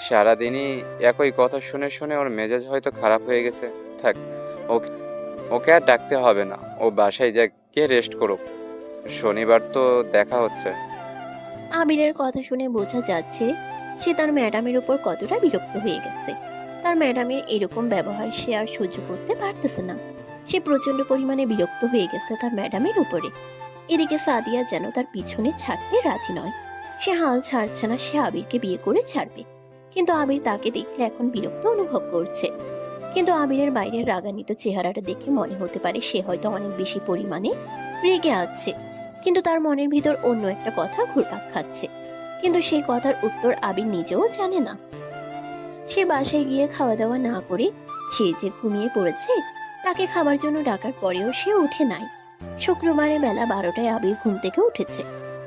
সারাদিনই একই কথা শুনে শুনে ওর মেজাজ হয়তো খারাপ হয়ে গেছে। থাক, ওকে ওকে আর ডাকতে হবে না, ও বাসায় যাক, কে রেস্ট করুক। শনিবার তো দেখা হচ্ছে। আবিরের কথা শুনে বোঝা যাচ্ছে সে তার ম্যাডামের উপর কতটা বিরক্ত হয়ে গেছে। তার ম্যাডামের এরকম ব্যবহার সে আর সহ্য করতে পারতেছে না। সে প্রচন্ড পরিমাণে বিরক্ত হয়ে গেছে তার ম্যাডামের উপরে। এদিকে সাদিয়া যেন তার পিছনে ছাড়তে রাজি নয়। সে হাল ছাড়ছে না, সে আবিরকে বিয়ে করে ছাড়বে। কিন্তু আবির তাকে দেখলে এখন বিরক্ত অনুভব করছে। কিন্তু আবিরের বাইরের রাগান্বিত চেহারাটা দেখে মনে হতে পারে সে হয়তো অনেক বেশি পরিমাণে রেগে আছে। কিন্তু তার মনের ভিতর অন্য একটা কথা ঘুরপাক খাচ্ছে, কিন্তু সেই কথার উত্তর আবির নিজেও জানে না। সে বাসায় গিয়ে খাওয়া দাওয়া না করে সে যে ঘুমিয়ে পড়েছে, তাকে খাবার জন্য ডাকার পরেও সে উঠে নাই। শুক্রবারে বেলা 12টায় আবির ঘুম থেকে উঠেছে।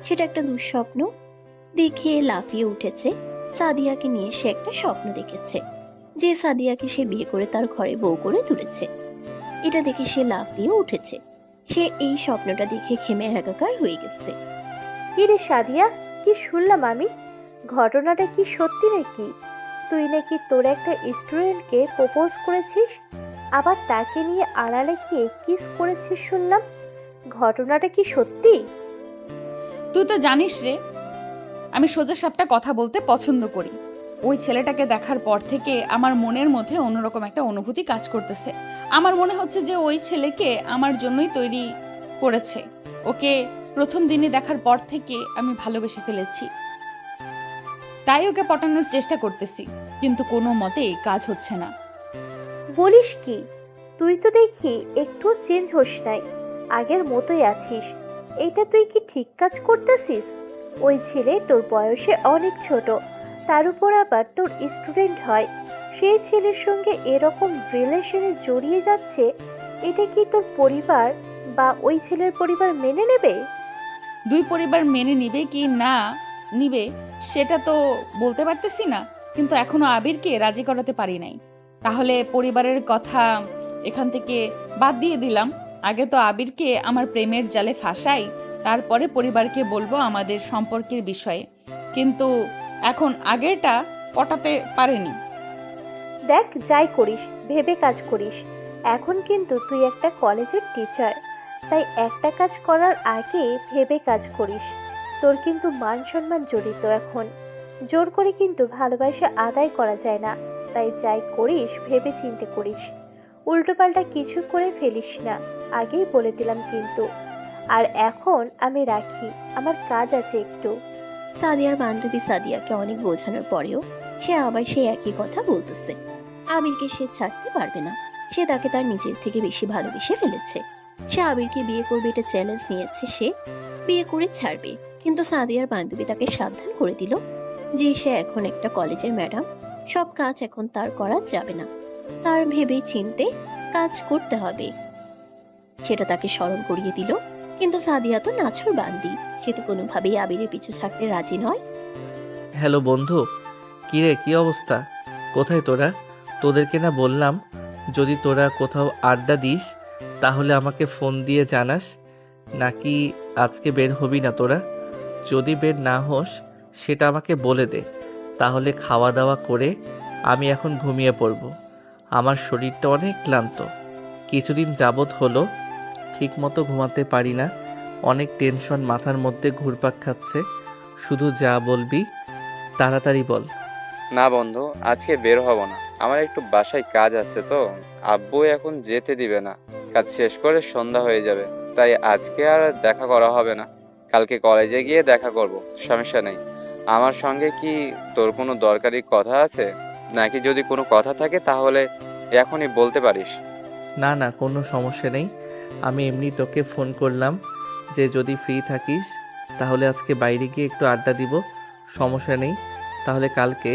সেটা একটা দুঃস্বপ্ন দেখে লাফিয়ে উঠেছে। সাদিয়াকে নিয়ে সে একটা স্বপ্ন দেখেছে, যে সাদিয়াকে সে বিয়ে করে তার ঘরে বউ করে তুলেছে। এটা দেখে সে লাফ দিয়ে উঠেছে। সে এই স্বপ্নটা দেখে ঘেমে একাকার হয়ে গেছে। কি রে সাদিয়া, কি শুনলাম আমি? ঘটনাটা কি সত্যি নাকি? তুই নাকি তোর একটা স্টুডেন্টকে প্রপোজ করেছিস, আবার তাকে নিয়ে আড়ালে গিয়ে কিস করেছিস শুনলাম। ঘটনাটা কি সত্যি? তুই তো জানিস রে, আমি সোজা সাপটা কথা বলতে পছন্দ করি। ওই ছেলেটাকে দেখার পর থেকে আমার মনের মধ্যে অন্যরকম একটা অনুভূতি কাজ করতেছে। আমার মনে হচ্ছে যে ওই ছেলেকে আমার জন্যই তৈরি করেছে। ওকে প্রথম দিনে দেখার পর থেকে আমি ভালোবেসে ফেলেছি, তাই ওকে পটানোর চেষ্টা করতেছি, কিন্তু কোনো মতেই কাজ হচ্ছে না। বলিস কি? তুই তো দেখি একটু চেঞ্জ হোস নাই, আগের মতোই আছিস। এইটা তুই কি ঠিক কাজ করতেছিস? ওই ছেলে তোর বয়সে অনেক ছোট, তার উপর আবার তোর স্টুডেন্ট হয়। সেই ছেলের সঙ্গে এরকম রিলেশনে জড়িয়ে যাচ্ছে, এটা কি তোর পরিবার বা ওই ছেলের পরিবার মেনে নেবে? দুই পরিবার মেনে নিবে কি না নিবে সেটা তো বলতে পারতেছি না, কিন্তু এখনো আবিরকে রাজি করাতে পারি নাই। তাহলে পরিবারের কথা এখান থেকে বাদ দিয়ে দিলাম। আগে তো আবিরকে আমার প্রেমের জালে ফাঁসাই, তারপরে পরিবারকে বলবো আমাদের সম্পর্কের বিষয়ে। কিন্তু এখন আগেরটা পটাতে পারেনি। দেখ, যাই করিস ভেবে কাজ করিস। এখন কিন্তু তুই একটা কলেজের টিচার, তাই একটা কাজ করার আগে ভেবে কাজ করিস। তোর কিন্তু মান সম্মান জড়িত এখন, জোর করে কিন্তু ভালোবাসা আদায় করা যায় না। তাই যাই করিস ভেবে চিন্তে করিস, উল্টোপাল্টা কিছু করে ফেলিস না, আগেই বলে দিলাম কিন্তু। আর এখন আমি রাখি, আমার কাজ আছে একটু। সাদিয়ার বান্ধবী সাদিয়াকে অনেক বোঝানোর পরেও সে আবার সেই একই কথা বলতেছে। আবিরকে সে ছাড়তে পারবে না, সে তাকে তার নিজের থেকে বেশি ভালোবেসে ফেলেছে। সে আবিরকে বিয়ে করবে এটা চ্যালেঞ্জ নিয়েছে, সে বিয়ে করে ছাড়বে। কিন্তু সাদিয়ার বান্ধবী তাকে সাবধান করে দিল যে সে এখন একটা কলেজের ম্যাডাম, সব কাজ এখন তার করা যাবে না, তার ভেবে চিনতে কাজ করতে হবে। সেটা তাকে স্মরণ করিয়ে দিল। কিন্তু সাদিয়া তো নাছর বান্দি, সে তো কোনোভাবেই আবিরের পিছু ছাড়তে রাজি নয়। হ্যালো বন্ধু, কিরে কি অবস্থা? কোথায় তোরা? তোদেরকে না বললাম যদি তোরা কোথাও আড্ডা দিস তাহলে আমাকে ফোন দিয়ে জানাস, নাকি আজকে বের হবি না তোরা? যদি বের না হোস সেটা আমাকে বলে দে, তাহলে খাওয়া দাওয়া করে আমি এখন ঘুমিয়ে পড়ব। আমার শরীরটা অনেক ক্লান্ত, কিছুদিন যাবৎ হলো ঠিকমতো ঘুমাতে পারি না, অনেক টেনশন মাথার মধ্যে ঘুরপাক খাচ্ছে। শুধু যা বলবি তাড়াতাড়ি বল। না বন্ধু, আজকে বের হব না, আমার একটু বাসায় কাজ আছে তো। আব্বু এখন যেতে দিবে না, কাজ শেষ করে সন্ধ্যা হয়ে যাবে, তাই আজকে আর দেখা করা হবে না। কালকে কলেজে গিয়ে দেখা করব, সমস্যা নেই। আমার সঙ্গে কি তোর কোনো দরকারি কথা আছে, নাকি যদি কোনো কথা থাকে তাহলে এখনই বলতে পারিস? না না, কোনো সমস্যা নেই। আমি এমনি তোকে ফোন করলাম যে যদি ফ্রি থাকিস তাহলে আজকে বাইরে গিয়ে একটু আড্ডা দিব। সমস্যা নেই, তাহলে কালকে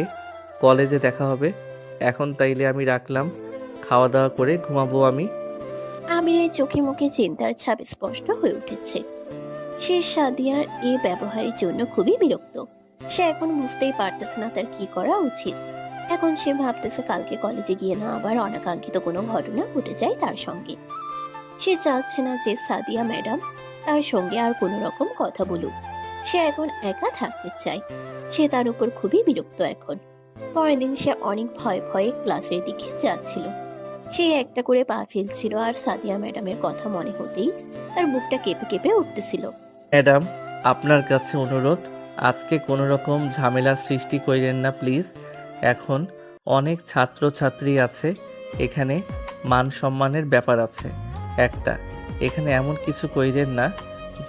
কলেজে দেখা হবে। এখন তাইলে আমি রাখলাম, খাওয়া দাওয়া করে ঘুমাবো আমি। আবিরের চোখে মুখে চিন্তার ছাপ স্পষ্ট হয়ে উঠেছে। সে সাদিয়ার এ ব্যবহারের জন্য খুবই বিরক্ত। সে এখন বুঝতেই পারতেছে না তার কি করা উচিত। এখন সে ভাবতেছে কালকে কলেজে গিয়ে না আবার অনাকাঙ্ক্ষিত কোনো ঘটনা ঘটে যায় তার সঙ্গে। সে চাচ্ছে না যে সাদিয়া ম্যাডাম তার সঙ্গে আর কোনো রকম কথা বলুক। সে এখন একা থাকতে চায়। সে তার উপর খুবই বিরক্ত এখন। পরের দিন সে অনেক ভয়ে ভয়ে ক্লাসের দিকে যাচ্ছিল। সে একটা করে পা ফেলছিল আর সাদিয়া ম্যাডামের কথা মনে হতেই তার বুকটা কেঁপে কেঁপে উঠতেছিল। ম্যাডাম, আপনার কাছে অনুরোধ, আজকে কোনো রকম ঝামেলা সৃষ্টি কইরেন না প্লিজ। এখন অনেক ছাত্রছাত্রী আছে, এখানে মান সম্মানের ব্যাপার আছে একটা। এখানে এমন কিছু কইরেন না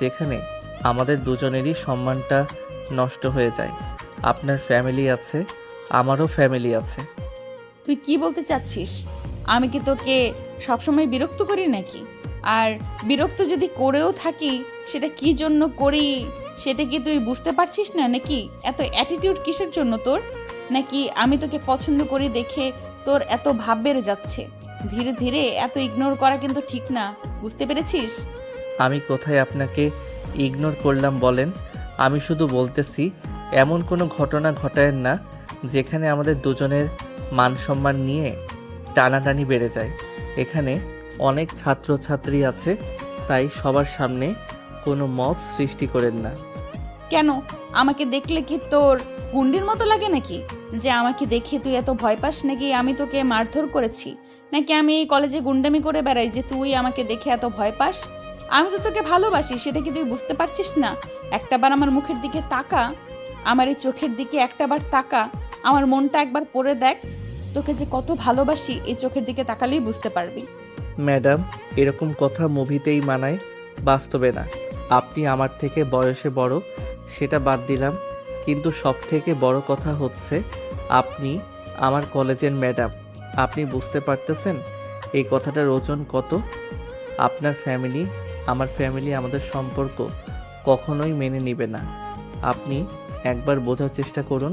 যেখানে আমাদের দুজনেরই সম্মানটা নষ্ট হয়ে যায়। আপনার ফ্যামিলি আছে, আমারও ফ্যামিলি আছে। তুই কি বলতে চাচ্ছিস? আমি কি তোকে সবসময় বিরক্ত করি নাকি? আর বিরক্ত যদি করেও থাকি, সেটা কি জন্য করি সেটা কি তুই বুঝতে পারছিস না নাকি? এত অ্যাটিটিউড কিসের জন্য তোর? নাকি আমি তোকে পছন্দ করি দেখে তোর এত ভাব বেড়ে যাচ্ছে? ধীরে ধীরে এত ইগনোর করা কিন্তু ঠিক না, বুঝতে পেরেছিস? আমি কোথায় আপনাকে ইগনোর করলাম বলেন? আমি শুধু বলতেছি এমন কোনো ঘটনা ঘটায়েন না যেখানে আমাদের দুজনের মান সম্মান নিয়ে টানাটানি বেড়ে যায়। এখানে অনেক ছাত্রছাত্রী আছে, তাই সবার সামনে কোনো মব সৃষ্টি করেন না। কেন, আমাকে দেখলে কি তোর গুন্ডির মতো লাগে নাকি? যে আমাকে দেখে তুই এত ভয় পাস নাকি আমি তোকে মারধর করেছি? নাকি আমি এই কলেজে গুন্ডামি করে বেড়াই যে তুই আমাকে দেখে এত ভয় পাস? আমি তো তোকে ভালোবাসি, সেটা কি তুই বুঝতে পারছিস না? একটাবার আমার মুখের দিকে তাকা, আমার এই চোখের দিকে একটাবার তাকা, আমার মনটা একবার পড়ে দেখ। তোকে যে কত ভালোবাসি এই চোখের দিকে তাকালেই বুঝতে পারবি। ম্যাডাম, এরকম কথা মুভিতেই মানায়, বাস্তবে না। আপনি আমার থেকে বয়সে বড়, সেটা বাদ দিলাম, কিন্তু সব থেকে বড় কথা হচ্ছে আপনি আমার কলেজের ম্যাডাম। আপনি বুঝতে পারতেছেন এই কথাটার ওজন কত? আপনার ফ্যামিলি, আমার ফ্যামিলি আমাদের সম্পর্ক কখনোই মেনে নেবে না। আপনি একবার বোঝার চেষ্টা করুন।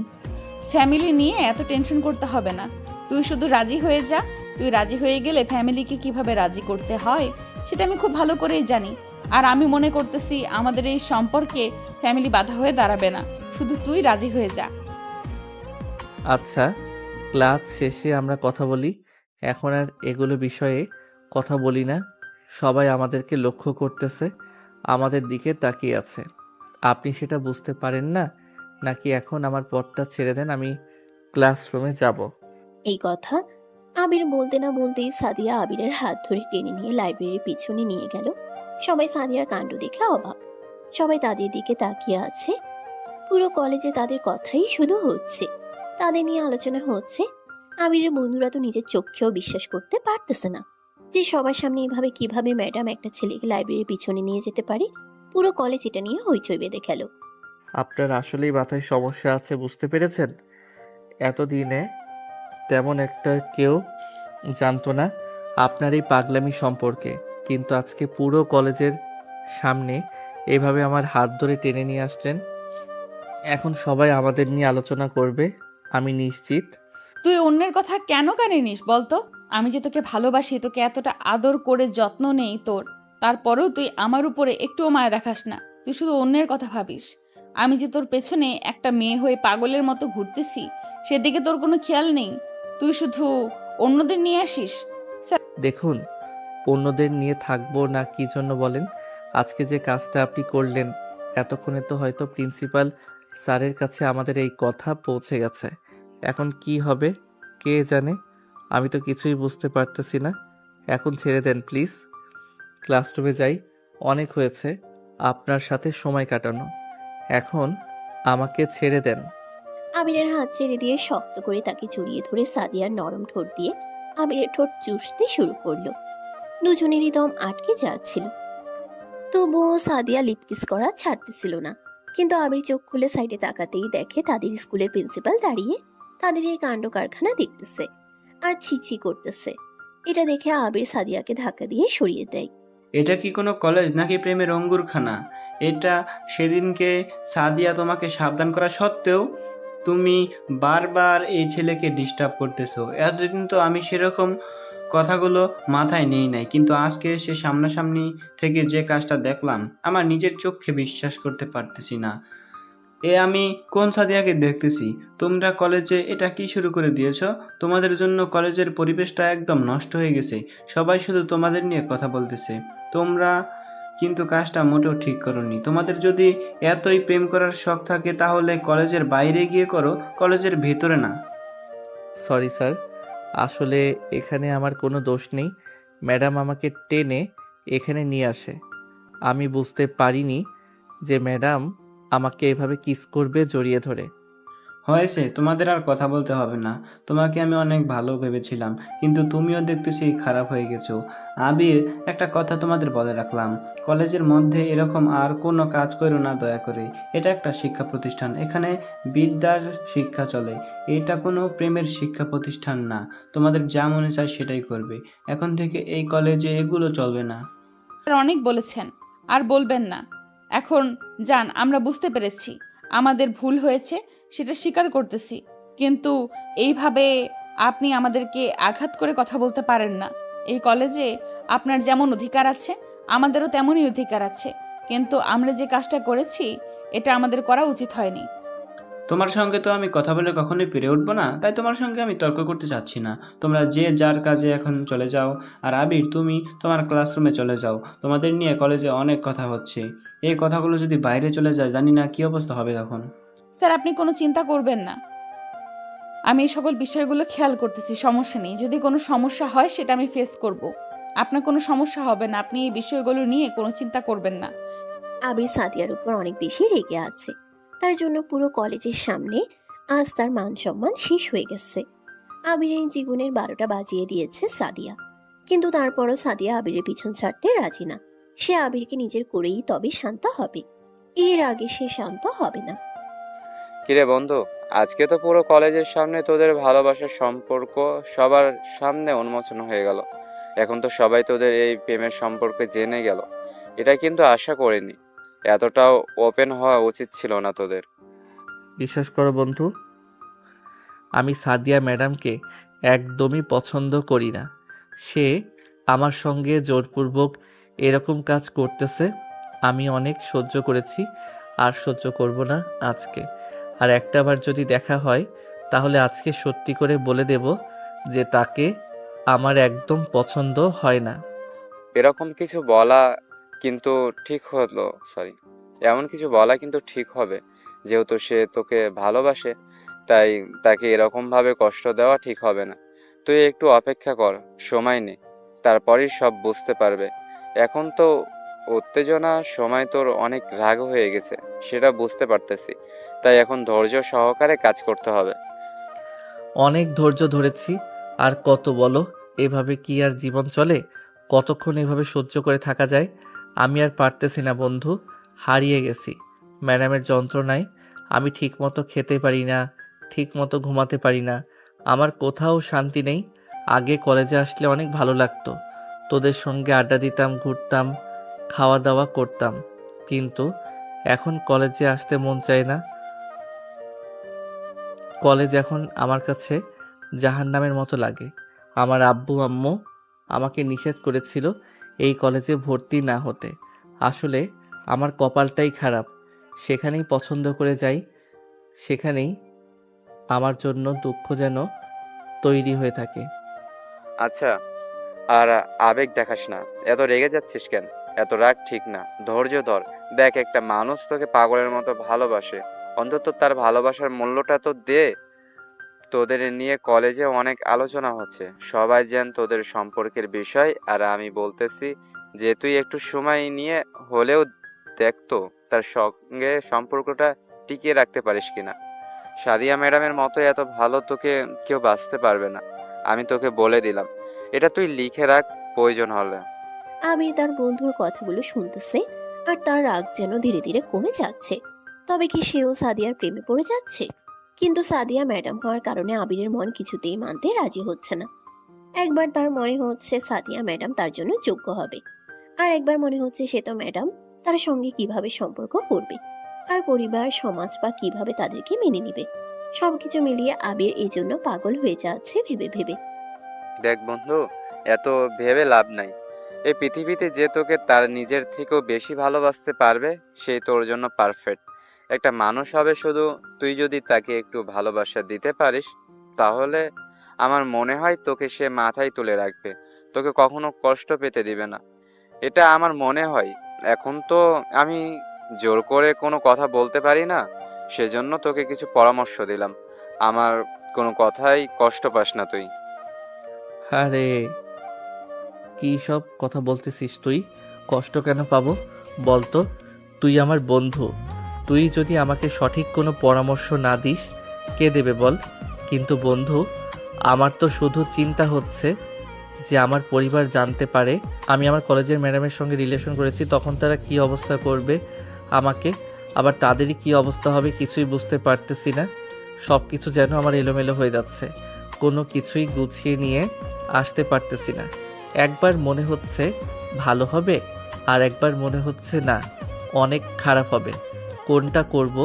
ফ্যামিলি নিয়ে এত টেনশন করতে হবে না, তুই শুধু রাজি হয়ে যা। তুই রাজি হয়ে গেলে ফ্যামিলিকে কিভাবে রাজি করতে হয় সেটা আমি খুব ভালো করেই জানি। আর আমি মনে করতেছি আমাদের এই সম্পর্কে ফ্যামিলি বাধা হয়ে দাঁড়াবে না, শুধু তুই রাজি হয়ে যা। আচ্ছা, ক্লাস শেষে আমরা কথা বলি, এখন আর এগুলো বিষয়ে কথা বলি না। সবাই আমাদেরকে লক্ষ্য করতেছে, আমাদের দিকে তাকিয়ে আছে। আপনি সেটা বুঝতে পারেন না, নাকি এখন আমার পথটা ছেড়ে দেন, আমি ক্লাসরুমে যাব। এই কথা আবির বলতে না বলতেই সাদিয়া আবিরের হাত ধরে টেনে নিয়ে লাইব্রেরির পিছনে নিয়ে গেল। সবাই সাদিয়ার কাণ্ড দেখে অবাক। সবাই তাদের দিকে তাকিয়ে আছে। পুরো কলেজে তাদের কথাই শুধু হচ্ছে, তাদের নিয়ে আলোচনা হচ্ছে। আবিরের বন্ধুরা তো নিজের চোখেও বিশ্বাস করতে পারতেছে না যে সবার সামনে এভাবে কিভাবে ম্যাডাম একটা ছেলেকে লাইব্রেরির পিছনে নিয়ে যেতে পারে। পুরো কলেজ এটা নিয়ে হইচই বেঁধে গেল। আপনার আসলেই মাথায় সমস্যা আছে, বুঝতে পেরেছেন? এতদিনে তেমন একটা কেউ জানতো না আপনার এই পাগলামি সম্পর্কে, কিন্তু আজকে পুরো কলেজের সামনে এভাবে আমার হাত ধরে টেনে নিয়ে আসলেন। এখন সবাই আমাদের নিয়ে আলোচনা করবে, আমি নিশ্চিত। তুই অন্যের কথা কেন কানে নিস বলতো? আমি যে তোকে ভালোবাসি, তোকে এতটা আদর করে যত্ন নেই তোর, তারপরেও তুই আমার উপরে একটুও মায়া দেখাস না। তুই শুধু অন্যের কথা ভাবিস। আমি যে তোর পেছনে একটা মেয়ে হয়ে পাগলের মতো ঘুরতেছি, সেদিকে তোর কোনো খেয়াল নেই। তুই শুধু অন্যদের নিয়ে আসিস। দেখুন, অন্যদের নিয়ে থাকবো না কি জন্য বলেন? আজকে যে কাজটা আপনি করলেন, এতক্ষণে তো হয়তো প্রিন্সিপাল স্যারের কাছে আমাদের এই কথা পৌঁছে গেছে। এখন কি হবে কে জানে, আমি তো কিছুই বুঝতে পারতেছি না। এখন ছেড়ে দেন প্লিজ, ক্লাসরুমে যাই। অনেক হয়েছে আপনার সাথে সময় কাটানো, এখন আমাকে ছেড়ে দেন। আবিরের হাত ছেড়ে দিয়ে শক্ত করে তাকে জড়িয়ে ধরে সাদিয়ার নরম ঠোঁট দিয়ে আবিরের ঠোঁট চুষতে শুরু করলো। দুজনেরই দম আটকে যাচ্ছিল। তবুও সাদিয়া লিপ কিস করা ছাড়তেছিল না। কিন্তু আবির চোখ খুলে সাইডে তাকাতেই দেখে তাদের স্কুলের প্রিন্সিপাল দাঁড়িয়ে তাদের এই কাণ্ড কারখানা দেখতেছে আর ছিছি করতেছে। এটা দেখে আবির সাদিয়াকে ধাক্কা দিয়ে সরিয়ে দেয়। এটা কি কোনো কলেজ নাকি প্রেমের অঙ্গুরখানা? এটা সেদিনকে সাদিয়া তোমাকে সাবধান করা সত্ত্বেও তুমি বারবার এই ছেলেকে ডিস্টার্ব করতেছো। এতদিন তো আমি সেরকম কথাগুলো মাথায় নেই নাই, কিন্তু আজকে এসে সামনাসামনি থেকে যে কাজটা দেখলাম আমার নিজের চোখে বিশ্বাস করতে পারতেছি না। আমি কোন সাদিয়াকে দেখতেছি? তোমরা কলেজে এটা কি শুরু করে দিয়েছো? তোমাদের জন্য কলেজের পরিবেশটা একদম নষ্ট হয়ে গেছে। সবাই শুধু তোমাদের নিয়ে কথা বলতেছে। তোমরা কিন্তু কাজটা মোটেও ঠিক করোনি। তোমাদের যদি এতই প্রেম করার শখ থাকে তাহলে কলেজের বাইরে গিয়ে করো, কলেজের ভেতরে না। সরি স্যার, আসলে এখানে আমার কোনো দোষ নেই। ম্যাডাম আমাকে টেনে এখানে নিয়ে আসে। আমি বুঝতে পারিনি যে ম্যাডাম আমাকে এভাবে কিস করবে জড়িয়ে ধরে। হয়েছে, তোমাদের আর কথা বলতে হবে না। তোমাকে আমি অনেক ভালো ভেবেছিলাম, কিন্তু তুমিও দেখতেছি খারাপ হয়ে গেছো। আবির, একটা কথা তোমাদের বলে রাখলাম, কলেজের মধ্যে এরকম আর কোনো কাজ করো না দয়া করে। এটা একটা শিক্ষা প্রতিষ্ঠান, এখানে বিদ্যার শিক্ষা চলে। এটা কোনো প্রেমের শিক্ষা প্রতিষ্ঠান না। তোমাদের যা মনে চায় সেটাই করবে। এখন থেকে এই কলেজে এগুলো চলবে না। আর অনেক বলেছেন, আর বলবেন না। এখন যান, আমরা বুঝতে পেরেছি আমাদের ভুল হয়েছে, সেটা স্বীকার করতেছি। কিন্তু এইভাবে আপনি আমাদেরকে আঘাত করে কথা বলতে পারেন না। এই কলেজে আপনার যেমন অধিকার আছে, আমাদেরও তেমনই অধিকার আছে। কিন্তু আমরা যে কাজটা করেছি, এটা আমাদের করা উচিত হয়নি। তোমার সঙ্গে তো আমি কথা বলে কখনোই পেরে উঠবো না, তাই তোমার সঙ্গে আমি তর্ক করতে চাচ্ছি না। তোমরা যে যার কাজে এখন চলে যাও। আর আবির, তুমি তোমার ক্লাসরুমে চলে যাও। তোমাদের নিয়ে কলেজে অনেক কথা হচ্ছে। এই কথাগুলো যদি বাইরে চলে যায়, জানি না কি অবস্থা হবে তখন। স্যার, আপনি কোনো চিন্তা করবেন না। আমি এই সকল বিষয়গুলো খেয়াল করতেছি, সমস্যা নেই। যদি কোনো সমস্যা হয় সেটা আমি ফেস করব। আপনার কোনো সমস্যা হবে না, আপনি এই বিষয়গুলো নিয়ে কোনো চিন্তা করবেন না। আবির সাদিয়ার উপর অনেক বেশি রেগে আছে। তার জন্য পুরো কলেজের সামনে আজ তার মান সম্মান শেষ হয়ে গেছে। আবিরের জীবনের 12টা বাজিয়ে দিয়েছে সাদিয়া। কিন্তু তারপরও সাদিয়া আবিরের পিছন ছাড়তে রাজি না। সে আবিরকে নিজের করেই তবে শান্ত হবে, এর আগে সে শান্ত হবে না। কিরে বন্ধু, আজকে তো পুরো কলেজের সামনে তোদের ভালোবাসার সম্পর্ক সবার সামনে উন্মোচন হয়ে গেল। এখন তো সবাই তোদের এই প্রেমের সম্পর্কে জেনে গেল। এটা কিন্তু আশা করিনি। এতটাও ওপেন হওয়া উচিত ছিল না তোদের। বিশ্বাস করো বন্ধু, আমি সাদিয়া ম্যাডামকে একদমই পছন্দ করি না। সে আমার সঙ্গে জোরপূর্বক এরকম কাজ করতেছে। আমি অনেক সহ্য করেছি, আর সহ্য করব না আজকে। আর একটাবার যদি দেখা হয় তাহলে আজকে সত্যি করে বলে দেব যে তাকে আমার একদম পছন্দ হয় না। এরকম কিছু বলা কিন্তু ঠিক হলো, সরি, এমন কিছু বলা কিন্তু ঠিক হবে। যেহেতু সে তোকে ভালোবাসে, তাই তাকে এরকমভাবে কষ্ট দেওয়া ঠিক হবে না। তুই একটু অপেক্ষা কর, সময় নে, তারপরই সব বুঝতে পারবে। এখন তো উত্তেজনা, সময় তোর অনেক রাগ হয়ে গেছে, সেটা বুঝতে পারতেছি। তাই এখন ধৈর্য সহকারে কাজ করতে হবে। অনেক ধৈর্য ধরেছি, আর কত বলো? এভাবে কি আর জীবন চলে? কতক্ষণ এভাবে সহ্য করে থাকা যায়? আমি আর পারতেছি না বন্ধু, হারিয়ে গেছি ম্যাডামের যন্ত্রণায়। আমি ঠিকমতো খেতে পারি না, ঠিকমতো ঘুমাতে পারি না, আমার কোথাও শান্তি নেই। আগে কলেজে আসলে অনেক ভালো লাগতো, তোদের সঙ্গে আড্ডা দিতাম, ঘুরতাম, খাওয়া দাওয়া করতাম। কিন্তু এখন কলেজে আসতে মন চায় না। কলেজ এখন আমার কাছে জাহান্নামের মতো লাগে। আমার আব্বু আম্মু আমাকে নিষেধ করেছিল এই কলেজে ভর্তি না হতে। আসলে আমার কপালটাই খারাপ, সেখানেই পছন্দ করে যাই, সেখানেই আমার জন্য দুঃখ যেন তৈরি হয়ে থাকে। আচ্ছা, আর আবেগ দেখাস না। এত রেগে যাচ্ছিস কেন? এত রাগ ঠিক না, ধৈর্য ধর। দেখ, একটা মানুষ তোকে পাগলের মতো ভালোবাসে, অন্তত তার ভালোবাসার মূল্যটা তো দে। তোদের নিয়ে কলেজে অনেক আলোচনা হচ্ছে, সবাই জান তোদের সম্পর্কের বিষয়। আর আমি বলতেছি যে তুই একটু সময় নিয়ে হলেও দেখতো তার সঙ্গে সম্পর্কটা টিকিয়ে রাখতে পারিস কিনা। সাদিয়া ম্যাডামের মতো এত ভালো তোকে কেউ বাঁচতে পারবে না, আমি তোকে বলে দিলাম। এটা তুই লিখে রাখ প্রয়োজন হলে। আবির তার বন্ধুর কথাগুলো শুনতেছে আর তার রাগ যেন ধীরে ধীরে কমে যাচ্ছে। তবে কি সেও সাদিয়ার প্রেমে পড়ে যাচ্ছে? কিন্তু সাদিয়া ম্যাডাম হওয়ার কারণে আবিরের মন কিছুতেই মানতে রাজি হচ্ছে না। একবার তার মনে হচ্ছে সাদিয়া ম্যাডাম তার জন্য যোগ্য হবে, আর একবার মনে হচ্ছে সে তো ম্যাডাম, তার সঙ্গে কিভাবে সম্পর্ক করবে, আর পরিবার সমাজ বা কিভাবে তাদেরকে মেনে নিবে। সবকিছু মিলিয়ে আবির এই জন্য পাগল হয়ে যাচ্ছে ভেবে ভেবে। দেখ বন্ধু, এত ভেবে লাভ নাই। এই পৃথিবীতে যে তোকে তার নিজের থেকেও বেশি ভালোবাসতে পারবে সেই তোর জন্য পারফেক্ট একটা মানুষ হবে। শুধু তুই যদি তাকে একটু ভালোবাসা দিতে পারিস, তাহলে আমার মনে হয় তোকে সে মাথায় তুলে রাখবে, তোকে কখনো কষ্ট পেতে দিবে না। এটা আমার মনে হয়। এখন তো আমি জোর করে কোনো কথা বলতে পারি না, সেজন্য তোকে কিছু পরামর্শ দিলাম। আমার কোনো কথাই কষ্ট পাস না তুই। আরে কি সব কথা বলতেছিস তুই? কষ্ট কেন পাবো বলতো? তুই আমার বন্ধু, তুই যদি আমাকে সঠিক কোনো পরামর্শ না দিস কে দেবে বল? কিন্তু বন্ধু, আমার তো শুধু চিন্তা হচ্ছে যে আমার পরিবার জানতে পারে আমি আমার কলেজের ম্যাডামের সঙ্গে রিলেশন করেছি, তখন তারা কি অবস্থা করবে আমাকে, আবার তাদেরই কি অবস্থা হবে কিছুই বুঝতে পারতেছি না। সব কিছু যেন আমার এলোমেলো হয়ে যাচ্ছে, কোনো কিছুই গুছিয়ে নিয়ে আসতে পারতেছি না। একবার মনে হচ্ছে ভালো হবে, আর একবার মনে হচ্ছে না অনেক খারাপ হবে। কোনটা করব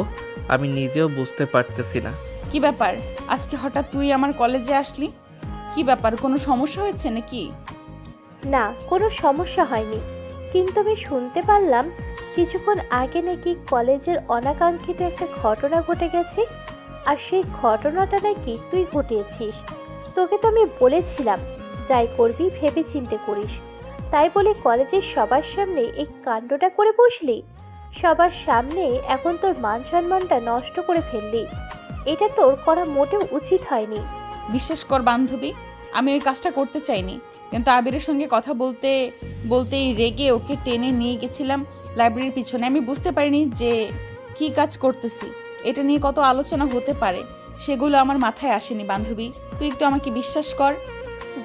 আমি নিজেও বুঝতে পারতেছি না। কি ব্যাপার, আজকে হঠাৎ তুই আমার কলেজে আসলি? কি ব্যাপার, কোনো সমস্যা হয়েছে নাকি? না, কোনো সমস্যা হয়নি, কিন্তু আমি শুনতে পারলাম কিছুক্ষণ আগে নাকি কলেজের অনাকাঙ্ক্ষিত একটা ঘটনা ঘটে গেছে, আর সেই ঘটনাটা নাকি তুই ঘটিয়েছিস। তোকে তো আমি বলেছিলাম যাই করবি ভেবে চিন্তে করিস, তাই বলে কলেজের সবার সামনে এই কাণ্ডটা করে বসলি। সবার সামনে এখন তোর মান সম্মানটা নষ্ট করে ফেললি। এটা তোর করা মোটেও উচিত হয়নি। বিশ্বাস কর বান্ধবী, আমি ওই কাজটা করতে চাইনি, কিন্তু আবিরের সঙ্গে কথা বলতে বলতেই রেগে ওকে টেনে নিয়ে গেছিলাম লাইব্রেরির পিছনে। আমি বুঝতে পারিনি যে কি কাজ করতেছি, এটা নিয়ে কত আলোচনা হতে পারে সেগুলো আমার মাথায় আসেনি। বান্ধবী, তুই একটু আমাকে বিশ্বাস কর।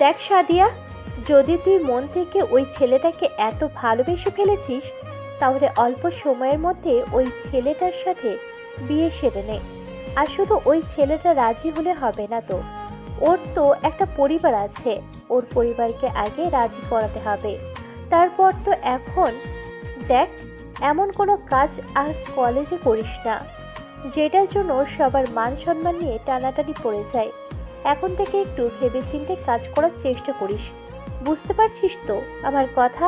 দেখ সাদিয়া, যদি তুই মন থেকে ওই ছেলেটাকে এত ভালোবেসে ফেলেছিস, তাহলে অল্প সময়ের মধ্যে ওই ছেলেটার সাথে বিয়ে সেরে নে। আর শুধু ওই ছেলেটা রাজি হলে হবে না তো, ওর তো একটা পরিবার আছে, ওর পরিবারকে আগে রাজি করাতে হবে। তারপর তো এখন দেখ, এমন কোনো কাজ আর কলেজে করিস না যেটার জন্য সবার মান সম্মান নিয়ে টানাটানি পড়ে যায়। এখন থেকে একটু ভেবেচিন্তে কাজ করার চেষ্টা করিস। বুঝতে পারছিস তো আমার কথা?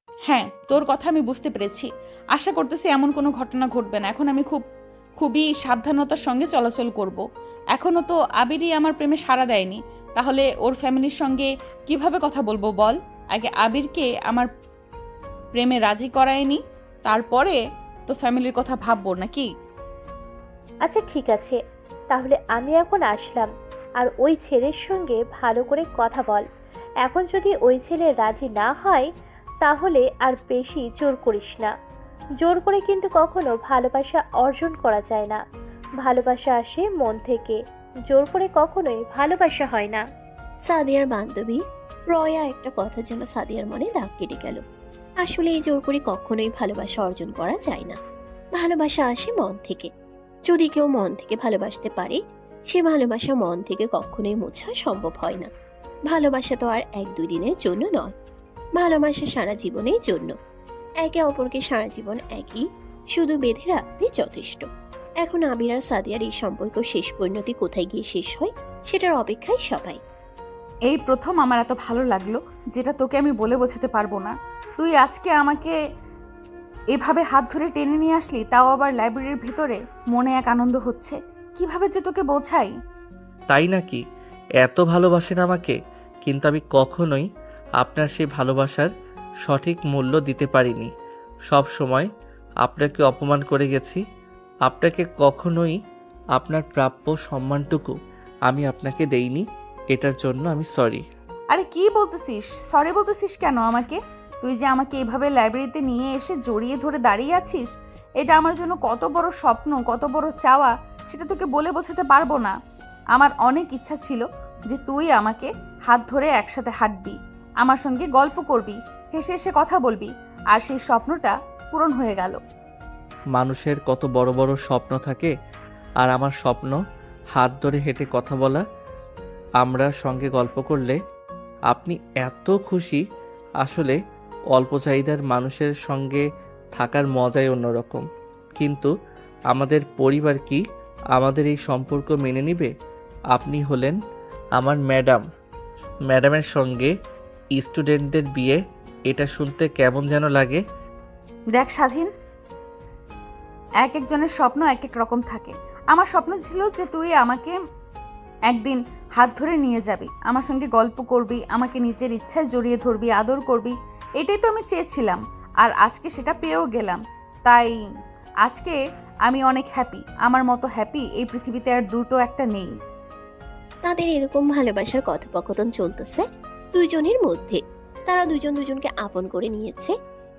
হ্যাঁ, তোর কথা আমি বুঝতে পেরেছি। আশা করতেছি এমন কোনো ঘটনা ঘটবে না। এখন আমি খুবই সাবধানতার সঙ্গে চলাচল করব। এখনও তো আবিরই আমার প্রেমে সাড়া দেয়নি, তাহলে ওর ফ্যামিলির সঙ্গে কিভাবে কথা বলবো বল? আগে আবিরকে আমার প্রেমে রাজি করায়নি, তারপরে তো ফ্যামিলির কথা ভাববো নাকি? আচ্ছা ঠিক আছে, তাহলে আমি এখন আসলাম। আর ওই ছেলের সঙ্গে ভালো করে কথা বল। এখন যদি ওই ছেলে রাজি না হয়, তাহলে আর বেশি জোর করিস না। জোর করে কিন্তু কখনো ভালোবাসা অর্জন করা যায় না। ভালোবাসা আসে মন থেকে, জোর করে কখনোই ভালোবাসা হয় না। সাদিয়ার বান্ধবী রয়া একটা কথা যেন সাদিয়ার মনে দাগ কেটে গেল। আসলে এই জোর করে কখনোই ভালোবাসা অর্জন করা যায় না। ভালোবাসা আসে মন থেকে। যদি কেউ মন থেকে ভালোবাসতে পারে, সে ভালোবাসা মন থেকে কখনোই মোছা সম্ভব হয় না। ভালোবাসা তো আর 1-2 দিনের জন্য নয়, ভালোবাসা সারা জীবনের জন্য। একে অপরকে সারা জীবন একই শুধু বেঁধে রাখতে যথেষ্ট। এখন আবির আর সাদিয়ার এই সম্পর্ক শেষ পরিণতি কোথায় গিয়ে শেষ হয় সেটার অপেক্ষায় সবাই। এই প্রথম আমার এত ভালো লাগলো, যেটা তোকে আমি বলে বোঝাতে পারবো না। তুই আজকে আমাকে এভাবে হাত ধরে টেনে নিয়ে আসলি, তাও আবার লাইব্রেরির ভেতরে। মনে এক আনন্দ হচ্ছে, কিভাবে যে তোকে বোঝাই। তাই নাকি? এত ভালোবাসেন আমাকে, কিন্তু আমি কখনোই আপনার সেই ভালোবাসার সঠিক মূল্য দিতে পারিনি। সব সময় আপনাকে অপমান করে গেছি। আপনাকে কখনোই আপনার প্রাপ্য সম্মানটুকু আমি আপনাকে দেইনি। এটার জন্য আমি সরি। আরে কি বলতেছিস? সরি বলতেছিস কেন আমাকে? তুই যে আমাকে এভাবে লাইব্রেরিতে নিয়ে এসে জড়িয়ে ধরে দাঁড়িয়ে আছিস, এটা আমার জন্য কত বড় স্বপ্ন, কত বড় চাওয়া, সেটা তোকে বলে বোঝাতে পারবো না। আমার অনেক ইচ্ছা ছিল যে তুই আমাকে হাত ধরে একসাথে হাঁটবি, আমার সঙ্গে গল্প করবি, হেসে হেসে কথা বলবি। আর সেই স্বপ্নটা পূরণ হয়ে গেল। মানুষের কত বড় বড় স্বপ্ন থাকে, আর আমার স্বপ্ন হাত ধরে হেঁটে কথা বলা, আমরা সঙ্গে গল্প করলে আপনি এত খুশি। আসলে অল্প চাহিদার মানুষের সঙ্গে থাকার মজাই অন্যরকম। কিন্তু আমাদের পরিবার কি আমাদের এই সম্পর্ক মেনে নিবে? আপনি হলেন আমার ম্যাডাম, ম্যাডামের সঙ্গে স্টুডেন্টদের বিয়ে, এটা শুনতে কেমন যেন লাগে। দেখ স্বাধীন, এক একজনের স্বপ্ন এক এক রকম থাকে। আমার স্বপ্ন ছিল যে তুই আমাকে একদিন হাত ধরে নিয়ে যাবি, আমার সঙ্গে গল্প করবি, আমাকে নিজের ইচ্ছায় জড়িয়ে ধরবি, আদর করবি। এটাই তো আমি চেয়েছিলাম, আর আজকে সেটা পেয়েও গেলাম। তাই আজকে আমি অনেক হ্যাপি। আমার মতো হ্যাপি এই পৃথিবীতে আর দুটো একটা নেই। তাদের এরকম ভালোবাসার কথোপকথন চলতেছে দুইজনের মধ্যে। তারা দুজন দুজনকে আপন করে নিয়েছে,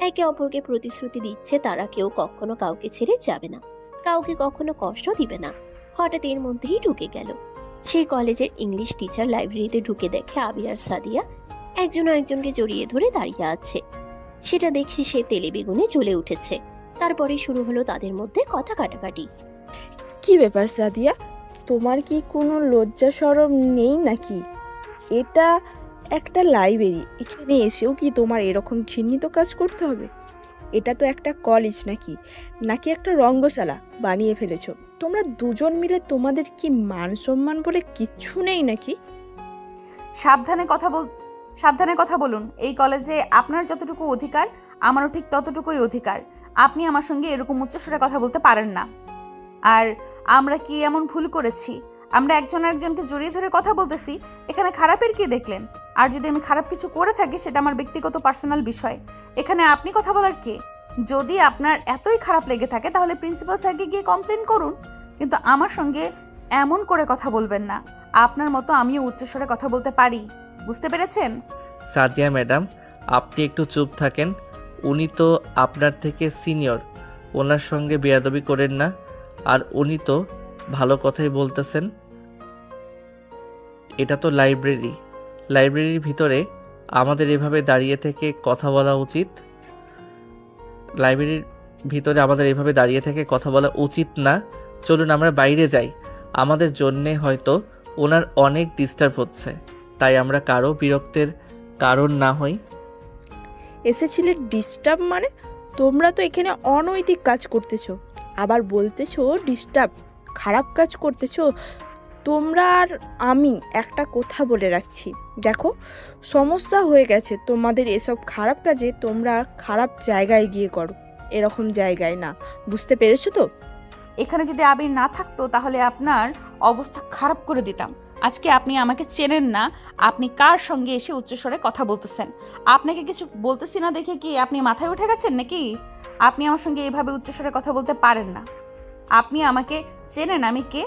একে অপরকে প্রতিশ্রুতি দিচ্ছে তারা কেউ কখনো কাউকে ছেড়ে যাবে না, কাউকে কখনো কষ্ট দিবে না। হঠাৎ এর মধ্যেই ঢুকে গেল সেই কলেজের ইংলিশ টিচার লাইব্রেরিতে ঢুকে দেখে আবির আর সাদিয়া একজন আরেকজনকে জড়িয়ে ধরে দাঁড়িয়ে আছে। সেটা দেখে সে তেলে বেগুনে জ্বলে উঠেছে। তারপরে শুরু হলো তাদের মধ্যে কথা কাটাকাটি। কি ব্যাপার সাদিয়া, তোমার কি কোনো লজ্জা শরম নেই নাকি? এটা একটা লাইব্রেরি, এখানে এসেও কি তোমার এরকম ঘৃণিত কাজ করতে হবে? এটা তো একটা কলেজ নাকি নাকি একটা রঙ্গশালা বানিয়ে ফেলেছো? তোমরা দুজন মিলে তোমাদের কি মান সম্মান বলে কিচ্ছু নেই নাকি? সাবধানে কথা বলুন। এই কলেজে আপনার যতটুকু অধিকার আমারও ঠিক ততটুকুই অধিকার। আপনি আমার সঙ্গে এরকম উচ্চস্বরে কথা বলতে পারেন না। আর আমরা কি এমন ভুল করেছি? আমরা একজন আরেকজনকে জড়িয়ে ধরে কথা বলতেছি, এখানে খারাপের কি দেখলেন? আর যদি আমি খারাপ কিছু করে থাকি সেটা আমার ব্যক্তিগত পার্সোনাল বিষয়, এখানে আপনি কথা বলার কে? যদি আপনার এতই খারাপ লেগে থাকে তাহলে প্রিন্সিপাল স্যারকে গিয়ে কমপ্লেন করুন, কিন্তু আমার সঙ্গে এমন করে কথা বলবেন না। আপনার মতো আমিও উচ্চস্বরে কথা বলতে পারি, বুঝতে পেরেছেন? সাদিয়া ম্যাডাম, আপনি একটু চুপ থাকেন। উনি তো আপনার থেকে সিনিয়র, ওনার সঙ্গে বেয়াদবি করেন না। আর উনি তো ভালো কথাই বলতেছেন। এটা তো লাইব্রেরি, লাইব্রেরির ভিতরে আমাদের এভাবে দাঁড়িয়ে থেকে কথা বলা উচিত? লাইব্রেরির ভিতরে আমাদের এভাবে দাঁড়িয়ে থেকে কথা বলা উচিত না। চলুন আমরা বাইরে যাই। আমাদের জন্যে হয়তো ওনার অনেক ডিস্টার্ব হচ্ছে, তাই আমরা কারো বিরক্তের কারণ না হই। এসেছিলে ডিস্টার্ব মানে? তোমরা তো এখানে অনৈতিক কাজ করতেছো, আবার বলতেছো ডিস্টার্ব, খারাপ কাজ করতেছো তোমরা। আর আমি একটা কথা বলে রাখছি, দেখো সমস্যা হয়ে গেছে তোমাদের এসব খারাপ কাজে। তোমরা খারাপ জায়গায় গিয়ে করো, এরকম জায়গায় না, বুঝতে পেরেছো তো? এখানে যদি আবির না থাকতো তাহলে আপনার অবস্থা খারাপ করে দিতাম। আজকে আপনি আমাকে চেনেন না, আপনি কার সঙ্গে এসে উচ্চস্বরে কথা বলতেছেন? আপনাকে কিছু বলতেছি না দেখে কি আপনি মাথায় উঠে গেছেন নাকি? আপনি আমার সঙ্গে এইভাবে উচ্চস্বরে কথা বলতে পারেন না। আপনি আমাকে চেনেন আমি কে?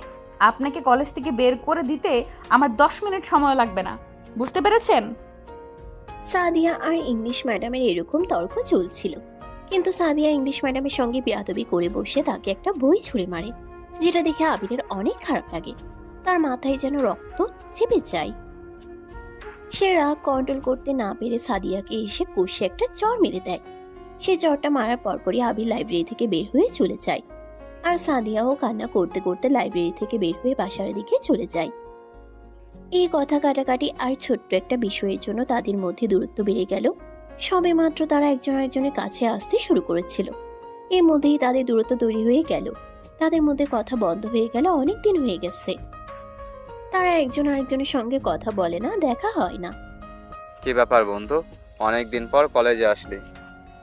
আপনাকে কলেজ থেকে বের করে দিতে আমার 10 মিনিট সময় লাগবে না, বুঝতে পেরেছেন? সাদিয়া আর ইংলিশ ম্যাডামের এরকম তর্ক চলছিল, কিন্তু সাদিয়া ইংলিশ ম্যাডামের সঙ্গে বেয়াদবি করে বসে তাকে একটা বই ছুঁড়ে মারে, যেটা দেখে আবিরের অনেক খারাপ লাগে। তার মাথায় যেন রক্ত চেপে যায়। সে রাগ কন্ট্রোল করতে না পেরে সাদিয়াকে এসে কষে একটা চড় মেরে দেয়। সে চড়টা মারার পরপরই আবির লাইব্রেরি থেকে বের হয়ে চলে যায়, আর সাদিয়াও কান্না করতে করতে লাইব্রেরি থেকে বের হয়ে বাসার দিকে চলে যায়। এই কথা কাটাকাটি আর ছোট্ট একটা বিষয়ের জন্য তাদের মধ্যে দূরত্ব বেড়ে গেল। সবে মাত্র তারা একজন আরেকজনের কাছে আসতে শুরু করেছিল, এর মধ্যেই তাদের দূরত্ব তৈরি হয়ে গেল। তাদের মধ্যে কথা বন্ধ হয়ে গেল, অনেক দিন হয়ে গেছে তারা একজন আরেকজনের সঙ্গে কথা বলে না, দেখা হয় না। কি ব্যাপার বন্ধু, অনেক দিন পর কলেজে আসলি?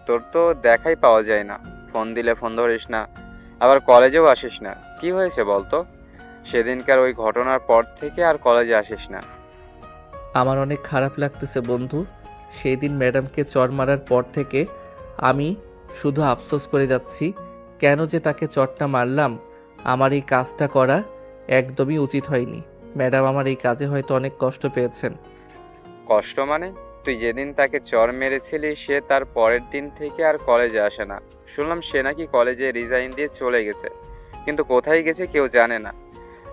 তোর তো দেখাই পাওয়া যায় না, ফোন দিলে ফোন ধরিস না, আবার কলেজেও আসিস না। কি হয়েছে বলতো? সেদিনকার ওই ঘটনার পর থেকে আর কলেজে আসিস না। আমার অনেক খারাপ লাগতেছে বন্ধু। সেই দিন ম্যাডামকে চড় মারার পর থেকে আমি শুধু আফসোস করে যাচ্ছি, কেন যে তাকে চড়টা মারলাম। আমার এই কাজটা করা একদমই উচিত হয়নি। ম্যাডাম আমার এই কাজে হয়তো অনেক কষ্ট পেয়েছেন। কষ্ট মানে? তুই যেদিন তাকে চড় মেরেছিলি সে তার পরের দিন থেকে আর কলেজে আসে না। শুনলাম সে নাকি কলেজে রিজাইন দিয়ে চলে গেছে, কিন্তু কোথায় গেছে কেউ জানে না।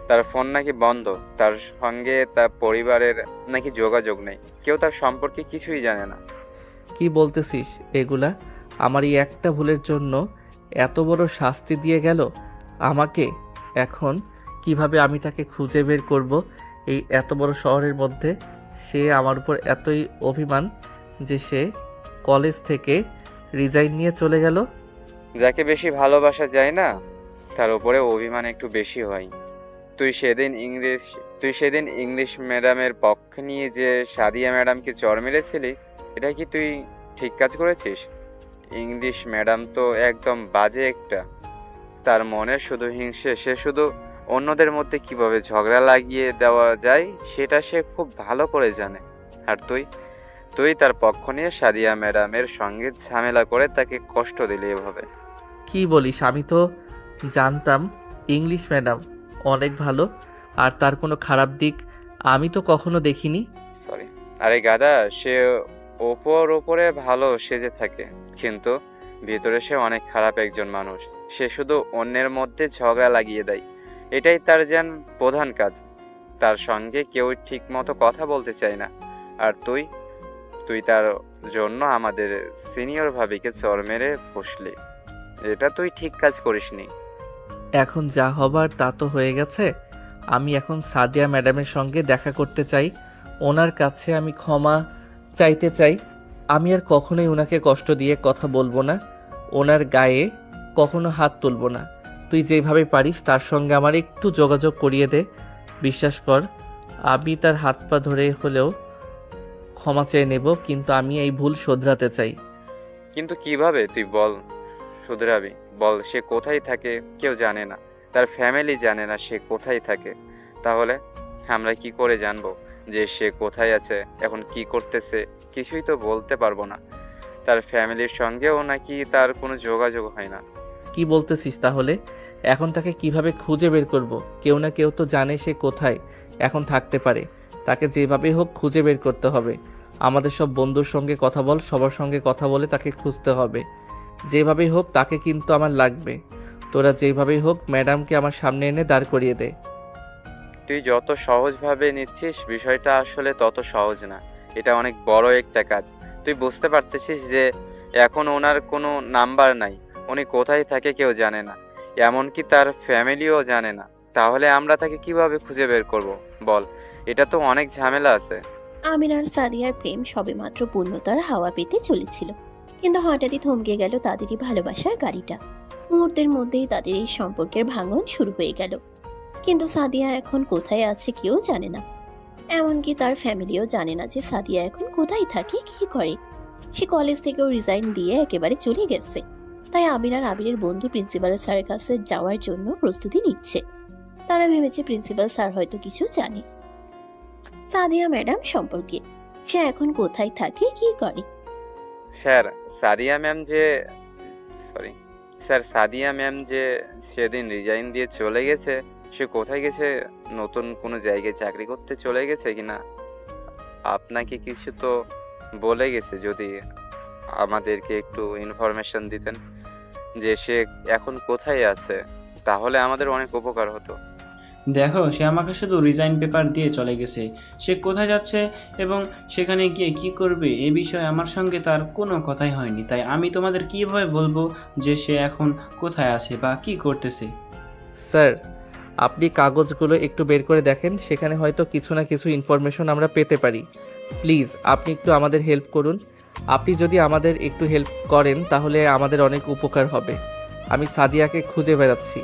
তার ফোন নাকি বন্ধ, তার সঙ্গে তার পরিবারের নাকি যোগাযোগ নেই, কেউ তার সম্পর্কে কিছুই জানে না। কি বলতেছিস এগুলা? আমার এই একটা ভুলের জন্য এত বড় শাস্তি দিয়ে গেল আমাকে। এখন কিভাবে আমি তাকে খুঁজে বের করব এই এত বড় শহরের মধ্যে? সে আমার উপর এতই অভিমান যে সে কলেজ থেকে রিজাইন নিয়ে চলে গেল। যাকে বেশি ভালোবাসা যায় না তার উপরে অভিমান একটু বেশি হয়। তুই সেদিন ইংলিশ ম্যাডামের পক্ষ নিয়ে যে সাদিয়া ম্যাডামকে চর মেরেছিলি, এটা কি তুই ঠিক কাজ করেছিস? ইংলিশ ম্যাডাম তো একদম বাজে একটা। তার মনে শুধু হিংসে। সে শুধু অন্যদের মধ্যে কিভাবে ঝগড়া লাগিয়ে দেওয়া যায় সেটা সে খুব ভালো করে জানে। আর তুই তার পক্ষ নিয়ে সাদিয়া ম্যাডামের সঙ্গে ঝামেলা করে তাকে কষ্ট দিলি এভাবে। কি বলিস? আমি তো জানতাম ইংলিশ ম্যাডাম অনেক ভালো, আর তার কোনো খারাপ দিক আমি তো কখনো দেখিনি। সরি। আরে গাদা, সে ওপরে ভালো সেজে থাকে, কিন্তু ভিতরে সে অনেক খারাপ একজন মানুষ। সে শুধু অন্যের মধ্যে ঝগড়া লাগিয়ে দেয়, এটাই তার যেন প্রধান কাজ। তার সঙ্গে কেউ ঠিক মতো কথা বলতে চায় না। আর তুই তার জন্য আমাদের সিনিয়র ভাবিকে চর মেরে বসলি। এটা তুই ঠিক কাজ করিসনি। এখন যা হবার তা তো হয়ে গেছে। আমি এখন সাদিয়া ম্যাডামের সঙ্গে দেখা করতে চাই, ওনার কাছে আমি ক্ষমা চাইতে চাই। আমি আর কখনোই ওনাকে কষ্ট দিয়ে কথা বলবো না, ওনার গায়ে কখনো হাত তুলবো না। তুই যেভাবে পারিস তার সঙ্গে আমার একটু যোগাযোগ করিয়ে দে। বিশ্বাস কর, আমি তার হাত পা ধরে হলেও ক্ষমা চেয়ে নেব, কিন্তু আমি এই ভুল শোধরাতে চাই। কিন্তু কিভাবে তুই বল শুধরাবি? বল, সে কোথায় থাকে কেউ জানে না, তার ফ্যামিলি জানে না সে কোথায় থাকে। তাহলে আমরা কি করে জানবো যে সে কোথায় আছে, এখন কি করতেছে? কিছুই তো বলতে পারবো না। তার ফ্যামিলির সঙ্গেও নাকি তার কোনো যোগাযোগ হয় না। কি বলতেছিস তাহলে? এখন তাকে কিভাবে খুঁজে বের করব? কেউ না কেউ তো জানে সে কোথায় এখন থাকতে পারে। তাকে যেভাবে হোক খুঁজে বের করতে হবে। আমাদের সব বন্ধুর সঙ্গে কথা বল, সবার সঙ্গে কথা বলে তাকে খুঁজতে হবে। যেভাবেই হোক তাকে কিন্তু আমার লাগবে। তোরা যেভাবেই হোক ম্যাডামকে আমার সামনে এনে দাঁড় করিয়ে দে। তুই যত সহজভাবে নিচ্ছিস বিষয়টা আসলে তত সহজ না। এটা অনেক বড় একটা কাজ। তুই বুঝতে পারতেছিস যে এখন ওনার কোনো নাম্বার নাই, উনি কোথায় থাকে কেউ জানে না, এমনকি তার ফ্যামিলিও জানে না। তাহলে আমরা তাকে কিভাবে খুঁজে বের করব? বল, এটা তো অনেক ঝামেলা আছে। আমির আর সাদিয়ার প্রেম সবেমাত্র পূর্ণতার হাওয়া পেতে চলেছিল, কিন্তু হঠাৎই থমকে গেল তাদেরই ভালোবাসার গাড়িটা। মুহূর্তের মধ্যেই তাদের এই সম্পর্কের ভাঙন শুরু হয়ে গেল। কিন্তু সাদিয়া এখন কোথায় আছে কেউ জানে না, এমনকি তার ফ্যামিলিও জানে না যে সাদিয়া এখন কোথায় থাকে, কি করে। সে কলেজ থেকেও রিজাইন দিয়ে একেবারে চলে গেছে। তাই আবির আর আবিরের বন্ধু প্রিন্সিপাল স্যারের কাছে যাওয়ার জন্য প্রস্তুতি নিচ্ছে। তারা ভেবেছে প্রিন্সিপাল স্যার হয়তো কিছু জানে সাদিয়া ম্যাডাম সম্পর্কে, সে এখন কোথায় থাকে, কি করে। স্যার, সাদিয়া ম্যাম যে সেদিন রিজাইন দিয়ে চলে গেছে, সে কোথায় গেছে? নতুন কোনো জায়গায় চাকরি করতে চলে গেছে কিনা? আপনাকে কিছু তো বলে গেছে, যদি আমাদেরকে একটু ইনফরমেশন দিতেন যে সে এখন কোথায় আছে, তাহলে আমাদের অনেক উপকার হতো। দেখো, সে আমাকে শুধু রিজাইন পেপার দিয়ে চলে গেছে। সে কোথায় যাচ্ছে এবং সেখানে গিয়ে কি করবে এ বিষয়ে আমার সঙ্গে তার কোনো কথাই হয়নি। তাই আমি তোমাদের কিভাবে বলবো যে সে এখন কোথায় আছে বা কি করতেছে? স্যার, আপনি কাগজগুলো একটু বের করে দেখেন, সেখানে হয়তো কিছু না কিছু ইনফরমেশন আমরা পেতে পারি। প্লিজ আপনি একটু আমাদের হেল্প করুন। আপনি যদি আমাদের একটু হেল্প করেন তাহলে আমাদের অনেক উপকার হবে। আমি সাদিয়াকে খুঁজে বেড়াচ্ছি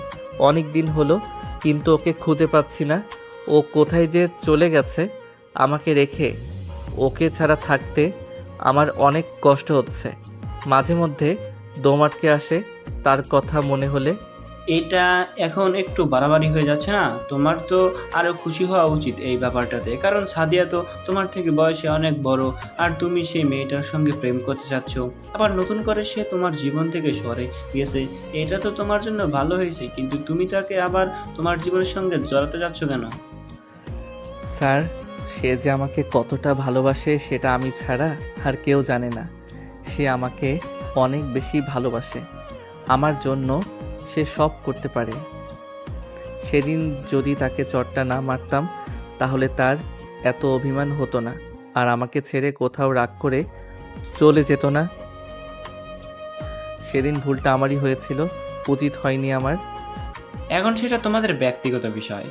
অনেক দিন হলো, কিন্তু ওকে খুঁজে পাচ্ছি না। ও কোথায় যে চলে গেছে আমাকে রেখে, ওকে ছাড়া থাকতে আমার অনেক কষ্ট হচ্ছে। মাঝে মধ্যে দম আটকে আসে তার কথা মনে হলে। এটা এখন একটু বাড়াবাড়ি হয়ে যাচ্ছে না? তোমার তো আরো খুশি হওয়া উচিত এই ব্যাপারটাতে, কারণ সাদিয়া তো তোমার থেকে বয়সে অনেক বড়, আর তুমি সেই মেয়েটার সঙ্গে প্রেম করতে চাচ্ছ। আবার নতুন করে সে তোমার জীবন থেকে সরে গেছে, এটা তো তোমার জন্য ভালো হয়েছে, কিন্তু তুমি তাকে আবার তোমার জীবনের সঙ্গে জড়াতে যাচ্ছ কেন? স্যার, সে যে আমাকে কতটা ভালোবাসে সেটা আমি ছাড়া আর কেউ জানে না। সে আমাকে অনেক বেশি ভালোবাসে, আমার জন্য সে সব করতে পারে। সেদিন যদি তাকে চটটা না মারতাম তাহলে তার এত অভিমান হতো না, আর আমাকে ছেড়ে কোথাও রাগ করে চলে যেত না। সেদিন ভুলটা আমারই হয়েছিল, উচিত হয়নি আমার। এখন সেটা তোমাদের ব্যক্তিগত বিষয়।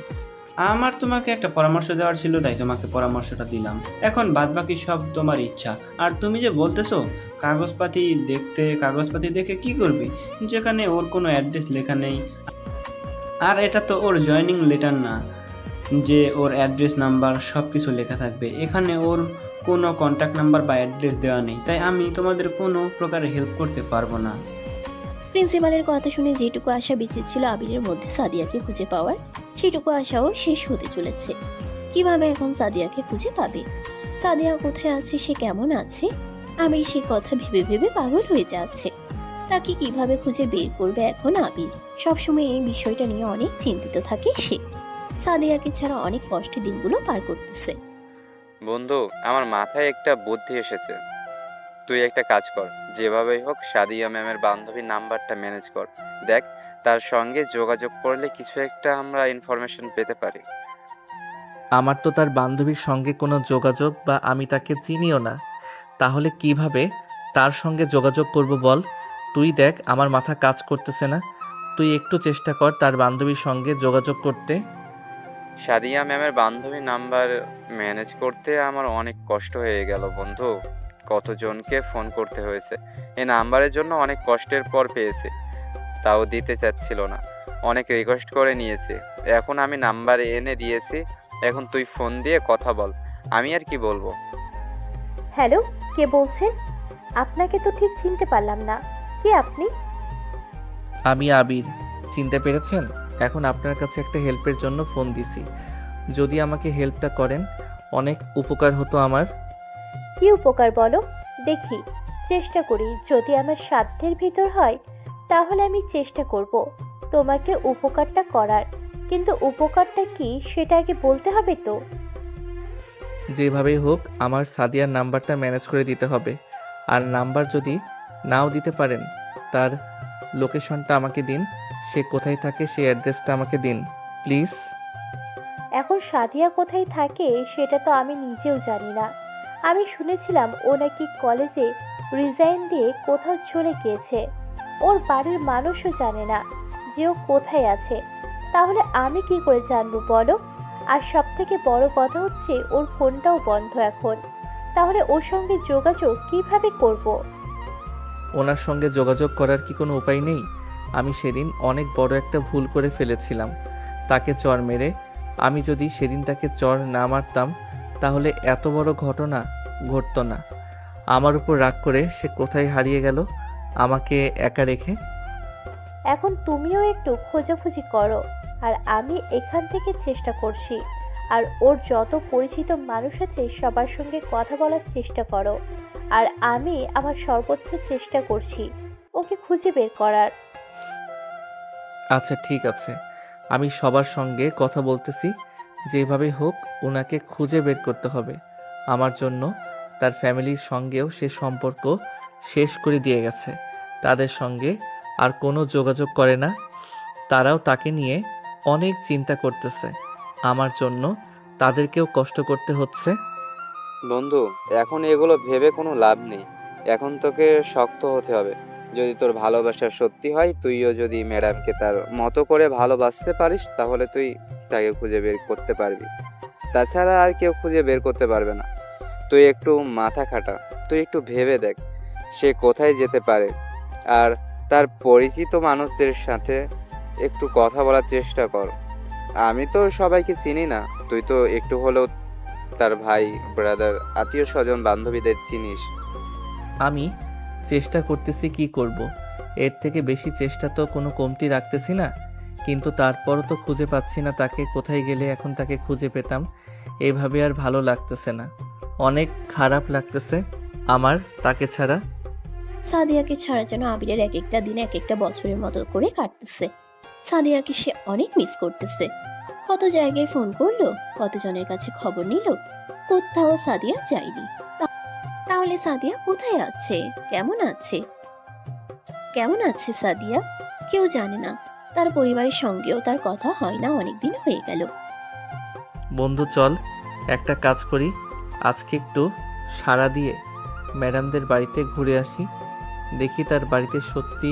আমার তোমাকে একটা পরামর্শ দেওয়ার ছিল, তাই তোমাকে পরামর্শটা দিলাম। এখন বাদবাকি সব তোমার ইচ্ছা। আর তুমি যে বলতেছো কাগজপাতি দেখে কি করবি, যেখানে ওর কোনো অ্যাড্রেস লেখা নেই। আর এটা তো ওর জয়েনিং লেটার না যে ওর অ্যাড্রেস নাম্বার সব কিছু লেখা থাকবে। এখানে ওর কোনো কন্ট্যাক্ট নাম্বার বা অ্যাড্রেস দেওয়া নেই, তাই আমি তোমাদের কোনো প্রকারে হেল্প করতে পারবো না। প্রিন্সিপালের কথা শুনে যেটুকু আশা বেঁচে ছিল আবিরের মধ্যে সাদিয়াকে খুঁজে পাওয়ার, সেটুকু আশাও শেষ হতে চলেছে। কিভাবে এখন সাদিয়াকে খুঁজে পাবে? সাদিয়া কোথায় আছে, সে কেমন আছে? আবির সে কথা ভেবে ভেবে পাগল হয়ে যাচ্ছে। তাকে কিভাবে খুঁজে বের করবে এখন আবির? সবসময় এই বিষয়টা নিয়ে অনেক চিন্তিত থাকে সে। সাদিয়াকে ছাড়া অনেক কষ্টে দিনগুলো পার করতেছে। বন্ধু, আমার মাথায় একটা বুদ্ধি এসেছে। তুই একটা কাজ কর, যেভাবেই হোক সাদিয়া ম্যামের বান্ধবীর নাম্বারটা ম্যানেজ কর। দেখ, তার সঙ্গে যোগাযোগ করলে কিছু একটা আমরা ইনফরমেশন পেতে পারি। আমার তো তার বান্ধবীর সঙ্গে কোনো যোগাযোগ বা আমি তাকে চিনিও না, তাহলে কিভাবে তার সঙ্গে যোগাযোগ করব বল? তুই দেখ, আমার মাথা কাজ করতেছে না। তুই একটু চেষ্টা কর তার বান্ধবীর সঙ্গে যোগাযোগ করতে। সাদিয়া ম্যামের বান্ধবীর নাম্বার ম্যানেজ করতে আমার অনেক কষ্ট হয়ে গেল বন্ধু। কতজনকে ফোন করতে হয়েছে, এই নাম্বারের জন্য অনেক কষ্টের পর পেয়েছে, তাও দিতে চাচ্ছিল না। অনেক রিকোয়েস্ট করে নিয়েছে। এখন আমি নাম্বার এনে দিয়েছি, এখন তুই ফোন দিয়ে কথা বল। আমি আর কি বলবো? হ্যালো, কে বলছেন? আপনাকে তো ঠিক চিনতে পারলাম না। কে আপনি? আমি আবির, চিনতে পেরেছেন? এখন আপনার কাছে একটা হেল্পের জন্য ফোন দিছি। যদি আমাকে হেল্পটা করেন, অনেক উপকার হতো আমার। কি উপকার বলো দেখি, চেষ্টা করি। যদি আমার সাধ্যের ভিতর হয় তাহলে আমি চেষ্টা করব তোমাকে উপকারটা করার, কিন্তু উপকারটা কি সেটা আগে বলতে হবে তো। যেভাবেই হোক আমার সাদিয়ার নাম্বারটা ম্যানেজ করে দিতে হবে। আর নাম্বার যদি নাও দিতে পারেন, তার লোকেশনটা আমাকে দিন। সে কোথায় থাকে সেই অ্যাড্রেসটা আমাকে দিন প্লিজ। এখন সাদিয়া কোথায় থাকে সেটা তো আমি নিজেও জানি না। আমি শুনেছিলাম ও নাকি কলেজে রিজাইন দিয়ে কোথাও চলে গিয়েছে। ওর বাড়ির মানুষও জানে না যে ও কোথায় আছে। তাহলে আমি কি করে জানবো বলো? আর সব থেকে বড় কথা হচ্ছে ওর ফোনটাও বন্ধ এখন। তাহলে ওর সঙ্গে যোগাযোগ কিভাবে করব? ওনার সঙ্গে যোগাযোগ করার কি কোনো উপায় নেই? আমি সেদিন অনেক বড় একটা ভুল করে ফেলেছিলাম তাকে চর মেরে। আমি যদি সেদিন তাকে চর না মারতাম তাহলে এত বড় ঘটনা ঘটতো না। আমার উপর রাগ করে সে কোথায় হারিয়ে গেল আমাকে একা রেখে। এখন তুমিও একটু খোঁজাখুঁজি করো, আর আমি এখান থেকে চেষ্টা করছি। আর ওর যত পরিচিত মানুষ আছে সবার সঙ্গে কথা বলার চেষ্টা করো। আর আমি আমার সর্বোচ্চ চেষ্টা করছি ওকে খুঁজে বের করার। আচ্ছা ঠিক আছে, আমি সবার সঙ্গে কথা বলতেছি। যেভাবে হোক ওনাকে খুঁজে বের করতে হবে আমার জন্য। তার ফ্যামিলির সঙ্গেও সে সম্পর্ক শেষ করে দিয়ে গেছে। তাদের সঙ্গে আর কোনো যোগাযোগ করে না। তারাও তাকে নিয়ে অনেক চিন্তা করতেছে। আমার জন্য তাদেরকেও কষ্ট করতে হচ্ছে। বন্ধু, এখন এগুলো ভেবে কোনো লাভ নেই। এখন তোকে শক্ত হতে হবে। যদি তোর ভালোবাসা সত্যি হয়, তুইও যদি ম্যাডামকে তার মতো করে ভালোবাসতে পারিস, তাহলে তুই তাকে খুঁজে বের করতে পারবি। তাছাড়া আর কেউ খুঁজে বের করতে পারবে না। তুই একটু মাথা খাটা, তুই একটু ভেবে দেখ সে কোথায় যেতে পারে। আর তার পরিচিত মানুষদের সাথে একটু কথা বলার চেষ্টা কর। আমি তো সবাইকে চিনি না, তুই তো একটু হলেও তার ভাই, ব্রাদার, আত্মীয় স্বজন, বান্ধবীদের চিনিস। আমি চেষ্টা করতেছি, কি করব। এর থেকে বেশি চেষ্টা তো কোনো কমতি রাখতেছি না, কিন্তু তারপরও তো খুঁজে পাচ্ছি না তাকে। কোথায় গেলে এখন তাকে খুঁজে পেতাম। এভাবে আর ভালো লাগতেছে না, অনেক খারাপ লাগতেছে আমার তাকে ছাড়া। সাদিয়াকে ছাড়া যেন আবিরের এক একটা দিন এক একটা বছরের মতো করে কাটতেছে। সাদিয়াকে সে অনেক মিস করতেছে। কত জায়গায় ফোন করলো, কতজনের কাছে খবর নিল, কোথাও সাদিয়া যায়নি। তাহলে সাদিয়া কোথায় আছে, কেমন আছে? কেমন আছে সাদিয়া? কেউ জানে না। তার পরিবারের সঙ্গেও তার কথা হয় না, অনেকদিন হয়ে গেল। বন্ধু চল একটা কাজ করি, আজকে একটু সাড়া দিয়ে ম্যাডামদের বাড়িতে ঘুরে আসি। দেখি তার বাড়িতে সত্যি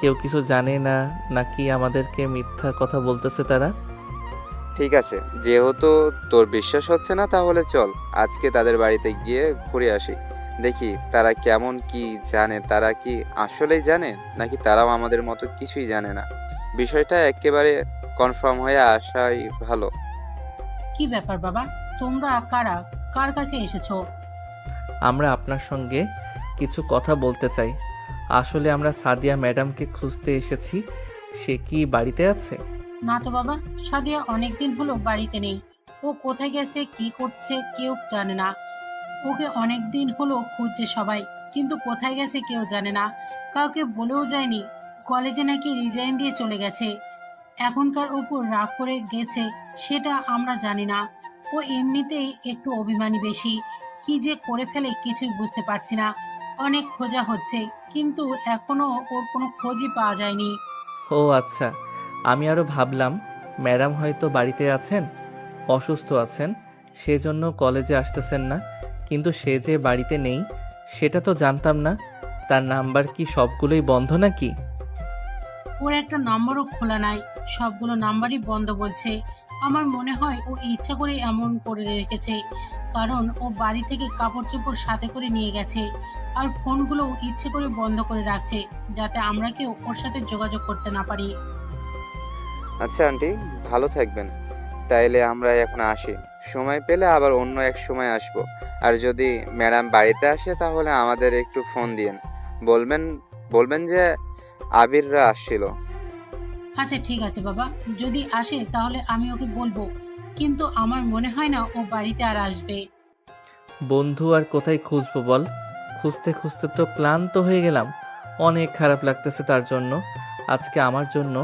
কেউ কিছু জানে না, নাকি আমাদেরকে মিথ্যা কথা বলতেছে তারা। ঠিক আছে, যেহেতু তোর বিশ্বাস হচ্ছে না তাহলে চল আজকে তাদের বাড়িতে গিয়ে ঘুরে আসি। দেখি তারা কেমন, কি জানে, তারা কি আসলেই জানে নাকি তারাও আমাদের মতো কিছুই জানে না। বিষয়টা একেবারে কনফার্ম হয়ে আসাই ভালো। কি ব্যাপার বাবা, তোমরা কারা, কার কাছে এসেছো? আমরা আপনার সঙ্গে কিছু কথা বলতে চাই। আসলে আমরা সাদিয়া ম্যাডামকে খুঁজতে এসেছি। সে কি বাড়িতে আছে? না তো বাবা, সাদিয়া অনেকদিন হলো বাড়িতে নেই। ও কোথায় গেছে, কি করছে কেউ জানে না। ওকে অনেকদিন হলো খুঁজছে সবাই, কিন্তু কোথায় গেছে কেউ জানে না। কাউকে বলেও যায়নি। কলেজে নাকি রিজাইন দিয়ে চলে গেছে। এখনকার ওপর রাগ করে গেছে সেটা আমরা জানি না। ও এমনিতেই একটু অভিমানী বেশি। কি যে করে ফেলে কিছুই বুঝতে পারছি না। অনেক খোঁজা হচ্ছে, কিন্তু এখনো ওর কোনো খোঁজই পাওয়া যায়নি। ও আচ্ছা, আমি আরও ভাবলাম ম্যাডাম হয়তো বাড়িতে আছেন, অসুস্থ আছেন, সেজন্য কলেজে আসতেছেন না। কিন্তু সে যে বাড়িতে নেই সেটা তো জানতাম না। তার নাম্বার কি সবগুলোই বন্ধ নাকি? ওর একটা নাম্বারও খোলা নাই, সবগুলো নাম্বারই বন্ধ বলছে। আমার মনে হয় ও ইচ্ছা করে এমন করে রেখেছে, কারণ ও বাড়ি থেকে কাপড় চোপড় সাথে করে নিয়ে গেছে। আর ফোনগুলো ইচ্ছে করে বন্ধ করে রাখছে, যাতে আমরা কেউ ওর সাথে যোগাযোগ করতে না পারি। আচ্ছা আন্টি, ভালো থাকবেন। তাইলে আমরা এখন আসি, সময় পেলে আবার অন্য এক সময় আসব। আর যদি ম্যাডাম বাড়িতে আসে তাহলে আমাদের একটু ফোন দিয়েন, বলবেন বলবেন যে আবিররা আসছিল। আচ্ছা ঠিক আছে বাবা, যদি আসে তাহলে আমি ওকে বলবো, কিন্তু আমার মনে হয় না ও বাড়িতে আর আসবে। বন্ধু আর কোথায় খুঁজবো বল? খুঁজতে খুঁজতে তো ক্লান্ত হয়ে গেলাম। অনেক খারাপ লাগতেছে তার জন্য। আজকে আমার জন্য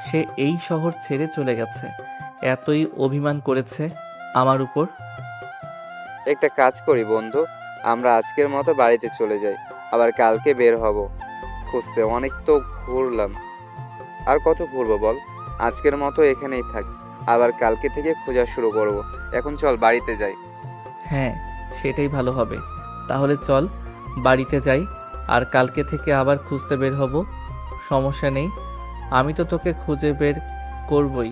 সে এই শহর ছেড়ে চলে গেছে। এতই অভিমান করেছে আমার উপর। একটা কাজ করি বন্ধু, আমরা আজকের মতো বাড়িতে চলে যাই, আবার কালকে বের হব খুঁজতে। অনেক তো ঘুরলাম, আর কত ঘুরবো বল। আজকের মতো এখানেই থাক, আবার কালকে থেকে খোঁজা শুরু করব। এখন চল বাড়িতে যাই। হ্যাঁ, সেটাই ভালো হবে। তাহলে চল বাড়িতে যাই, আর কালকে থেকে আবার খুঁজতে বের হব। সমস্যা নেই, আমি তো তোকে খুঁজে বের করবই।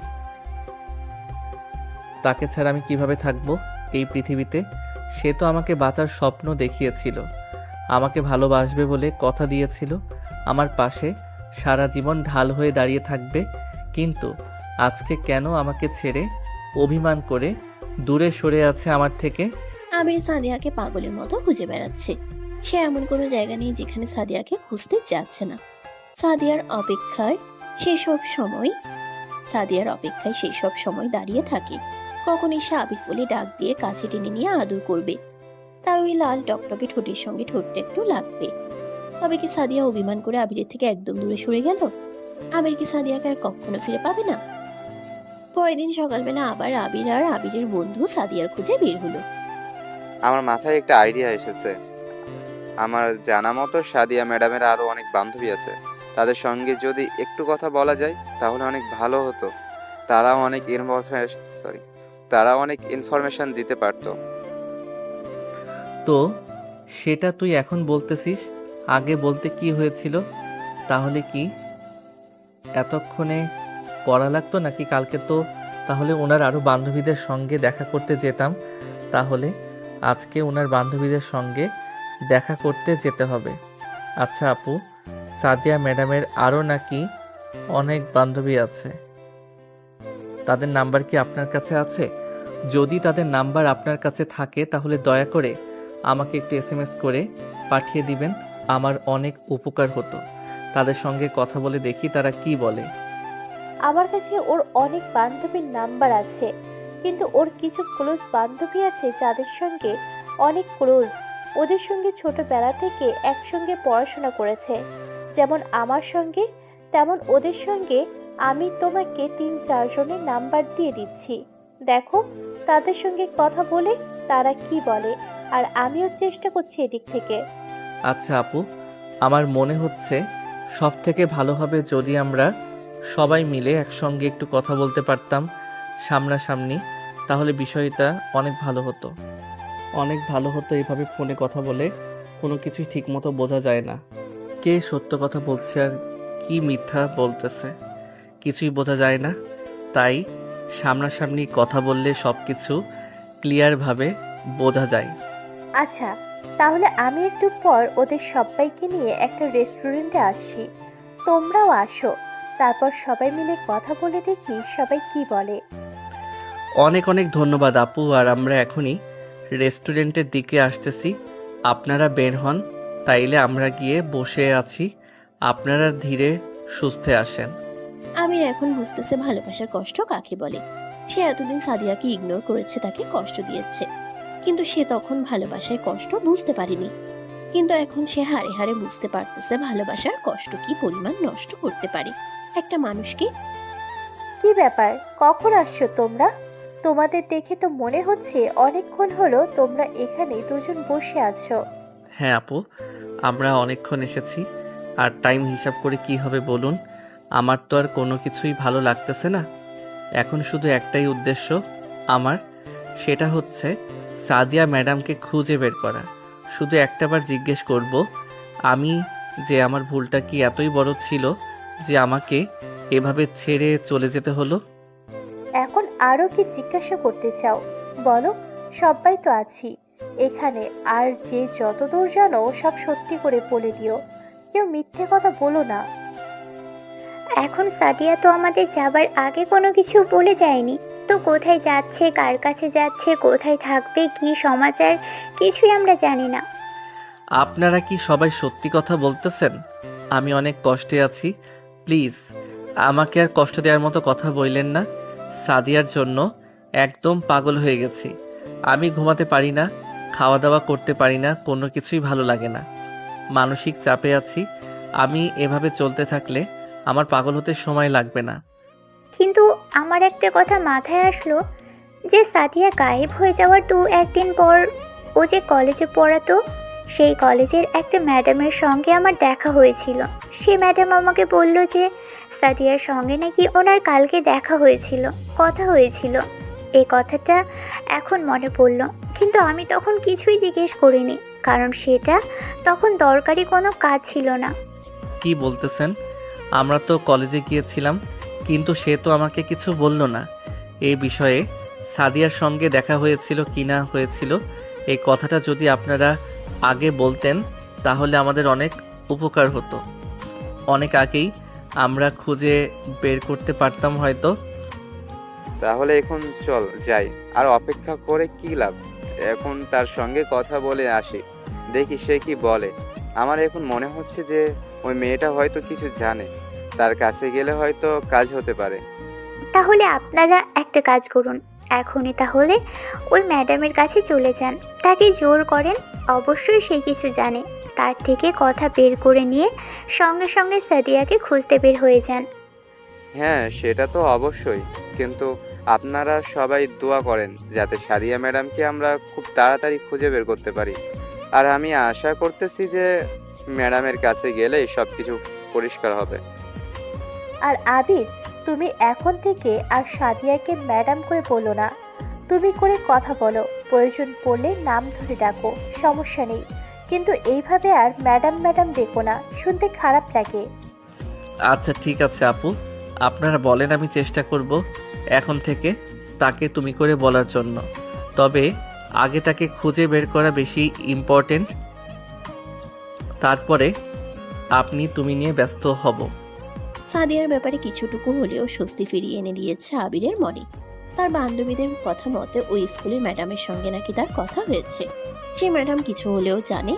তাকে ছাড়া আমি কিভাবে থাকবো এই পৃথিবীতে? সে তো আমাকে বাঁচার স্বপ্ন দেখিয়েছিল, আমাকে ভালোবাসবে বলে কথা দিয়েছিল, আমার পাশে সারা জীবন ঢাল হয়ে দাঁড়িয়ে থাকবে। কিন্তু আজকে কেন আমাকে ছেড়ে অভিমান করে দূরে সরে আছে আমার থেকে? আবির সাদিয়াকে পাগলের মতো খুঁজে বেড়াচ্ছে। সে এমন কোনো জায়গা নেই যেখানে সাদিয়াকে খুঁজতে যাচ্ছে না। সাদিয়ার অপেক্ষায় সেই সব সময় দাঁড়িয়ে থাকে, কখন এসে আবির বলে ডাক দিয়ে কাছে টেনে নিয়ে আদর করবে। তার ওই লাল টকটকে ঠোঁটের সঙ্গে ঠোঁটটা একটু লাগবে। তবে কি সাদিয়া অভিমান করে আবিরের থেকে একদম দূরে সরে গেল? আবির কি সাদিয়াকে আর কখনো ফিরে পাবে না? পরের দিন সকালবেলা আবার আবির আর আবিরের বন্ধু সাদিয়ার খুঁজে বের হলো। আমার মাথায় একটা আইডিয়া এসেছে। আমার জানা মতো সাদিয়া ম্যাডামের আরো অনেক বান্ধবী আছে, তাদের সঙ্গে যদি একটু কথা বলা যায় তাহলে অনেক ভালো হতো। তারা অনেক ইনফরমেশন দিতে পারতো। তো সেটা তুই এখন বলতেছিস, আগে বলতে কি হয়েছিল? তাহলে কি এতক্ষণে পড়া লাগতো নাকি? কালকে তো তাহলে ওনার আরও বান্ধবীদের সঙ্গে দেখা করতে যেতাম। তাহলে আজকে ওনার বান্ধবীদের সঙ্গে দেখা করতে যেতে হবে। আচ্ছা আপু, সাদিয়া ম্যাডামের আরও নাকি অনেক বান্ধবী আছে, তাদের নাম্বার কি আপনার কাছে আছে? যদি তাদের নাম্বার আপনার কাছে থাকে তাহলে দয়া করে আমাকে একটু এসএমএস করে পাঠিয়ে দিবেন, আমার অনেক উপকার হতো। তাদের সঙ্গে কথা বলে দেখি তারা কি বলে। আমার কাছে ওর অনেক বান্ধবীর নাম্বার আছে, কিন্তু ওর কিছু ক্লোজ বান্ধবী আছে যাদের সঙ্গে অনেক ক্লোজ। ওদের সঙ্গে ছোটবেলা থেকে একসঙ্গে পড়াশোনা করেছে, যেমন আমার সঙ্গে, তেমন ওদের সঙ্গে। আমি তোমাকে 3-4 জনের নাম্বার দিয়ে দিচ্ছি, দেখো তাদের সঙ্গে কথা বলে তারা কি বলে। আর আমিও চেষ্টা করছি এদিক থেকে। আচ্ছা আপু, আমার মনে হচ্ছে সব থেকে ভালো হবে যদি আমরা সবাই মিলে একসঙ্গে একটু কথা বলতে পারতাম সামনাসামনি, তাহলে বিষয়টা অনেক ভালো হতো। অনেক ভালো হতো। এইভাবে ফোনে কথা বলে কোনো কিছুই ঠিকমতো বোঝা যায় না, কে সত্য কথা বলছে আর কি মিথ্যা বলতেছে কিছুই বোঝা যায় না, তাই সামনাসামনি কথা বললে সব কিছু ক্লিয়ারভাবে বোঝা যায়। আচ্ছা, তাহলে আমি একটু পর ওদের সবাইকে নিয়ে একটা রেস্টুরেন্টে আসছি, তোমরাও আসো। তারপর সবাই মিলে কথা বলে দেখি সবাই কি বলে। অনেক অনেক ধন্যবাদ আপু, আর আমরা এখনই রেস্টুরেন্টের দিকে আসতেছি, আপনারা বের হন, তাইলে আমরা গিয়ে বসে আছি, আপনারা ধীরে সুস্থে আসেন। আবির এখন বুঝতেছে ভালোবাসার কষ্ট কাকে বলে। সে এতদিন সাদিয়াকে ইগনোর করেছে, তাকে কষ্ট দিয়েছে, কিন্তু সে তখন ভালোবাসায় কষ্ট বুঝতে পারেনি। কিন্তু এখন সে হাড়ে হাড়ে বুঝতে পারতেছে ভালোবাসার কষ্ট কি পরিমাণ নষ্ট করতে পারে একটা মানুষকে। কি ব্যাপার, কখন আসছো তোমরা? তোমাদের দেখে তো মনে হচ্ছে অনেকক্ষণ হলো তোমরা এখানে দুজন বসে আছো। হ্যাঁ আপু, আমরা অনেকক্ষণ এসেছি, আর টাইম হিসাব করে কি হবে বলুন? আমার তো আর কোনো কিছুই ভালো লাগতেছে না, এখন শুধু একটাই উদ্দেশ্য আমার, সেটা হচ্ছে সাদিয়া ম্যাডামকে খুঁজে বের করা। শুধু একটাবার জিজ্ঞেস করব আমি যে আমার ভুলটা কি এতই বড় ছিল যে আমাকে এভাবে ছেড়ে চলে যেতে হলো? এখন আরো কি জিজ্ঞাসা করতে চাও বলো? সবাই তো আছি এখানে, আর যে যতদূর জানো সব সত্যি করে বলে দিও, কেউ মিথ্যে কথা বলো না। এখন সাদিয়া তো আমাদের যাবার আগে কোনো কিছু বলে যায়নি, তো কোথায় যাচ্ছে, কার কাছে যাচ্ছে, কোথায় থাকবে, কি সমাচার, কিছুই আমরা জানি না। আপনারা কি সবাই সত্যি কথা বলতেছেন? আমি অনেক কষ্টে আছি, প্লিজ আমাকে আর কষ্ট দেওয়ার মতো কথা বললেন না। সাদিয়ার জন্য একদম পাগল হয়ে গেছি, আমি ঘুমাতে পারি না, খাওয়া দাওয়া করতে পারি না, কোনো কিছুই ভালো লাগে না, মানসিক চাপে আছি। আমি এভাবে চলতে থাকলে আমার পাগল হতে সময় লাগবে না। কিন্তু আমার একটা কথা মাথায় আসলো, যে সাদিয়া গায়েব হয়ে যাওয়ার 2-1 দিন পর ও যে কলেজে পড়াতো, সেই কলেজের একটা ম্যাডামের সঙ্গে আমার দেখা হয়েছিল। সে ম্যাডাম আমাকে বলল যে সাদিয়ার সঙ্গে নাকি ওনার কালকে দেখা হয়েছিল, কথা হয়েছিল। এই কথাটা এখন মনে পড়ল, কিন্তু আমি তখন কিছুই জিজ্ঞেস করিনি, কারণ সেটা তখন দরকারি কোনো কাজ ছিল না। কি বলতেছেন? আমরা তো কলেজে গিয়েছিলাম, কিন্তু সে তো আমাকে কিছু বলল না এই বিষয়ে। সাদিয়ার সঙ্গে দেখা হয়েছিল কি না হয়েছিল এই কথাটা যদি আপনারা আগে বলতেন তাহলে আমাদের অনেক উপকার হতো, অনেক আগেই আমরা খুঁজে বের করতে পারতাম হয়তো। তাহলে এখন চল যাই, আর অপেক্ষা করে কি লাভ? এখন তার সঙ্গে কথা বলে আসি, দেখি সে কি বলে। আমার এখন মনে হচ্ছে যে ওই মেয়েটা হয়তো কিছু জানে, তার কাছে গেলে হয়তো কাজ হতে পারে। তাহলে আপনারা একটা কাজ করুন, এখনই তাহলে ওই ম্যাডামের কাছে চলে যান, তাকে জোর করেন, অবশ্যই সে কিছু জানে, তার থেকে কথা বের করে নিয়ে সঙ্গে সঙ্গে সাদিয়াকে খুঁজতে বের হয়ে যান। হ্যাঁ সেটা তো অবশ্যই, কিন্তু আপনারা সবাই দোয়া করেন যাতে সাদিয়া ম্যাডামকে আমরা খুব তাড়াতাড়ি খুঁজে বের করতে পারি। আর আমি আশা করতেছি যে ম্যাডামের কাছে গেলেই সব কিছু পরিষ্কার হবে। আর আবির, তুমি এখন থেকে আর সাদিয়াকে ম্যাডাম করে বলো না, তুমি করে কথা বলো, প্রয়োজন পড়লে নাম ধরে ডাকো, সমস্যা নেই, কিন্তু এইভাবে আর ম্যাডাম ম্যাডাম ডেকো না, শুনতে খারাপ লাগে। আচ্ছা ঠিক আছে আপু, আপনারা বলেন, আমি চেষ্টা করব এখন থেকে তাকে তুমি করে বলার জন্য, তবে আগে তাকে খুঁজে বের করা বেশি ইম্পর্টেন্ট, তারপরে আপনি তুমি নিয়ে ব্যস্ত হব। সাদিয়ার ব্যাপারে কিছুটুকু হলেও স্বস্তি ফিরিয়ে এনে দিয়েছে আবিরের মনে। তার বান্ধবীদের কথা মতে ওই স্কুলের ম্যাডামের সঙ্গে নাকি তার কথা হয়েছে। সেই ম্যাডাম কিছু হলেও জানে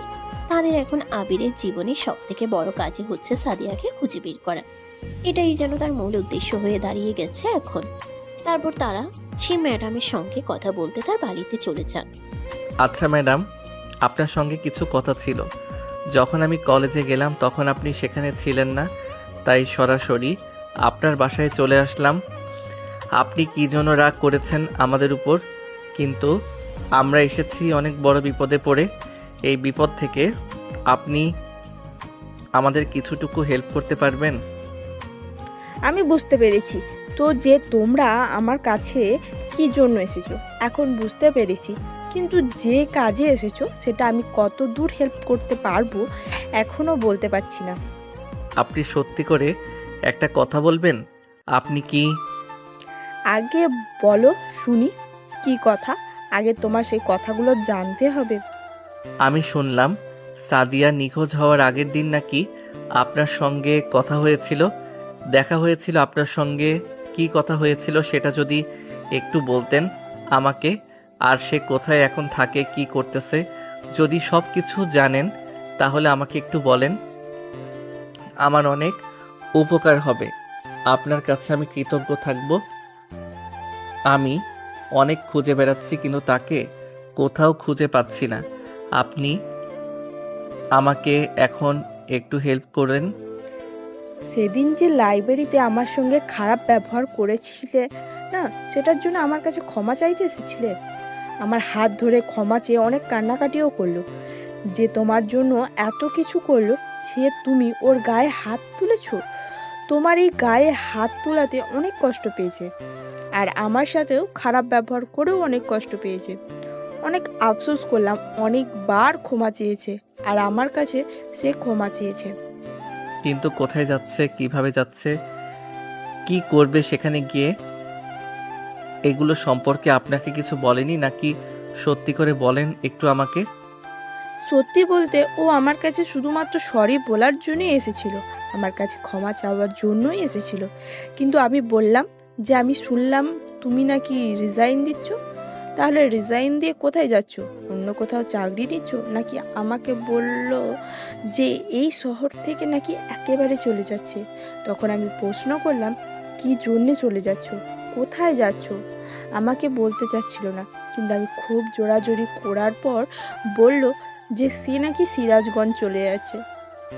তাদের এখন আবিরের জীবনে সব থেকে বড় কাজই হচ্ছে সাদিয়াকে খুঁজে বের করা। এটাই যেন তার মূল উদ্দেশ্য হয়ে দাঁড়িয়ে গেছে এখন। তারপর তারা সেই ম্যাডামের সঙ্গে কথা বলতে তার বাড়িতে চলে যান। আচ্ছা ম্যাডাম, আপনার সঙ্গে কিছু কথা ছিল। যখন আমি কলেজে গেলাম তখন আপনি সেখানে ছিলেন না, তাই সরাসরি আপনার বাসায় চলে আসলাম। আপনি কী জন্য রাগ করেছেন আমাদের উপর, কিন্তু আমরা এসেছি অনেক বড় বিপদে পড়ে। এই বিপদ থেকে আপনি আমাদের কিছুটুকু হেল্প করতে পারবেন? আমি বুঝতে পেরেছি তো যে তোমরা আমার কাছে কি জন্য এসেছো, এখন বুঝতে পেরেছি কিন্তু যে কাজে এসেছো সেটা আমি কত দূর হেল্প করতে পারবো এখনও বলতে পারছি না। আপনি সত্যি করে একটা কথা বলবেন? আপনি কি আগে বলো শুনি কি কথা, আগে তোমার সেই কথাগুলো জানতে হবে। আমি শুনলাম সাদিয়া নিখোঁজ হওয়ার আগের দিন নাকি আপনার সঙ্গে কথা হয়েছিল, দেখা হয়েছিল। আপনার সঙ্গে কি কথা হয়েছিল সেটা যদি একটু বলতেন আমাকে, আর সে কোথায় এখন থাকে, কি করতেছে, যদি সব কিছু জানেন তাহলে আমাকে একটু বলেন, আমার অনেক উপকার হবে। আপনার কাছে আমি কৃতজ্ঞ থাকব। আমি অনেক খুঁজে বেড়াচ্ছি কিন্তু তাকে কোথাও খুঁজে পাচ্ছি না। আপনি আমাকে এখন একটু হেল্প করেন। সেদিন যে লাইব্রেরিতে আমার সঙ্গে খারাপ ব্যবহার করেছিলে না, সেটার জন্য আমার কাছে ক্ষমা চাইতে এসেছিলে। আমার হাত ধরে ক্ষমা চেয়ে অনেক কান্নাকাটিও করলো। যে তোমার জন্য এত কিছু করলো, সে তুমি ওর গায়ে হাত তুলেছো। তোমার এই গায়ে হাত তোলাতে অনেক কষ্ট পেয়েছে, আর আমার সাথেও খারাপ ব্যবহার করেও অনেক কষ্ট পেয়েছে। অনেক আফসোস করলাম, অনেকবার ক্ষমা চেয়েছে, আর আমার কাছে সে ক্ষমা চেয়েছে। কিন্তু কোথায় যাচ্ছে, কিভাবে যাচ্ছে, কি করবে সেখানে গিয়ে, এগুলো সম্পর্কে আপনাকে কিছু বলেনি নাকি? সত্যি করে বলেন একটু আমাকে। সত্যি বলতে ও আমার কাছে শুধুমাত্র সরি বলার জন্যই এসেছিল, আমার কাছে ক্ষমা চাওয়ার জন্যই এসেছিল। কিন্তু আমি বললাম যে আমি শুনলাম তুমি নাকি রিজাইন দিচ্ছ, তাহলে রিজাইন দিয়ে কোথায় যাচ্ছ? অন্য কোথাও চাকরি নিচ্ছ নাকি? আমাকে বলল যে এই শহর থেকে নাকি একেবারে চলে যাচ্ছে। তখন আমি প্রশ্ন করলাম কি জন্যে চলে যাচ্ছ, কোথায় যাচ্ছ? আমাকে বলতে চাচ্ছিল না, কিন্তু আমি খুব জোরাজোরি করার পর বলল যে সে নাকি সিরাজগঞ্জ চলে যাচ্ছে,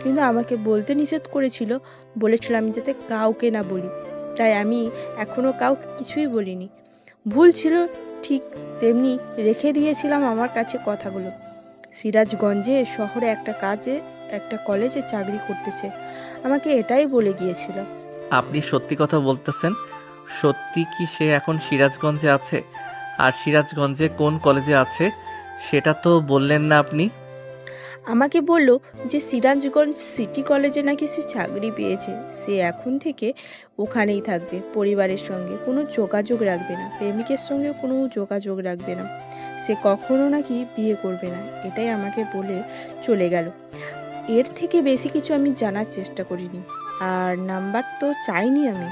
কিন্তু আমাকে বলতে নিষেধ করেছিল, বলেছিল আমি যাতে কাউকে না বলি। তাই আমি এখনও কাউকে কিছুই বলিনি। ভুল ছিল ঠিক, তেমনি রেখে দিয়েছিলাম আমার কাছে কথাগুলো। সিরাজগঞ্জে শহরে একটা কলেজে চাকরি করতেছে, আমাকে এটাই বলে গিয়েছিল। আপনি সত্যি কথা বলতেছেন? সত্যি কি সে এখন সিরাজগঞ্জে আছে? আর সিরাজগঞ্জে কোন কলেজে আছে সেটা তো বললেন না আপনি। আমাকে বলল যে সিরাজগঞ্জ সিটি কলেজে নাকি সে চাকরি পেয়েছে, সে এখন থেকে ওখানেই থাকবে, পরিবারের সঙ্গে কোনো যোগাযোগ রাখবে না, প্রেমিকের সঙ্গে কোনো যোগাযোগ রাখবে না, সে কখনো নাকি বিয়ে করবে না, এটাই আমাকে বলে চলে গেল। এর থেকে বেশি কিছু আমি জানার চেষ্টা করিনি, আর নাম্বার তো চাইনি আমি।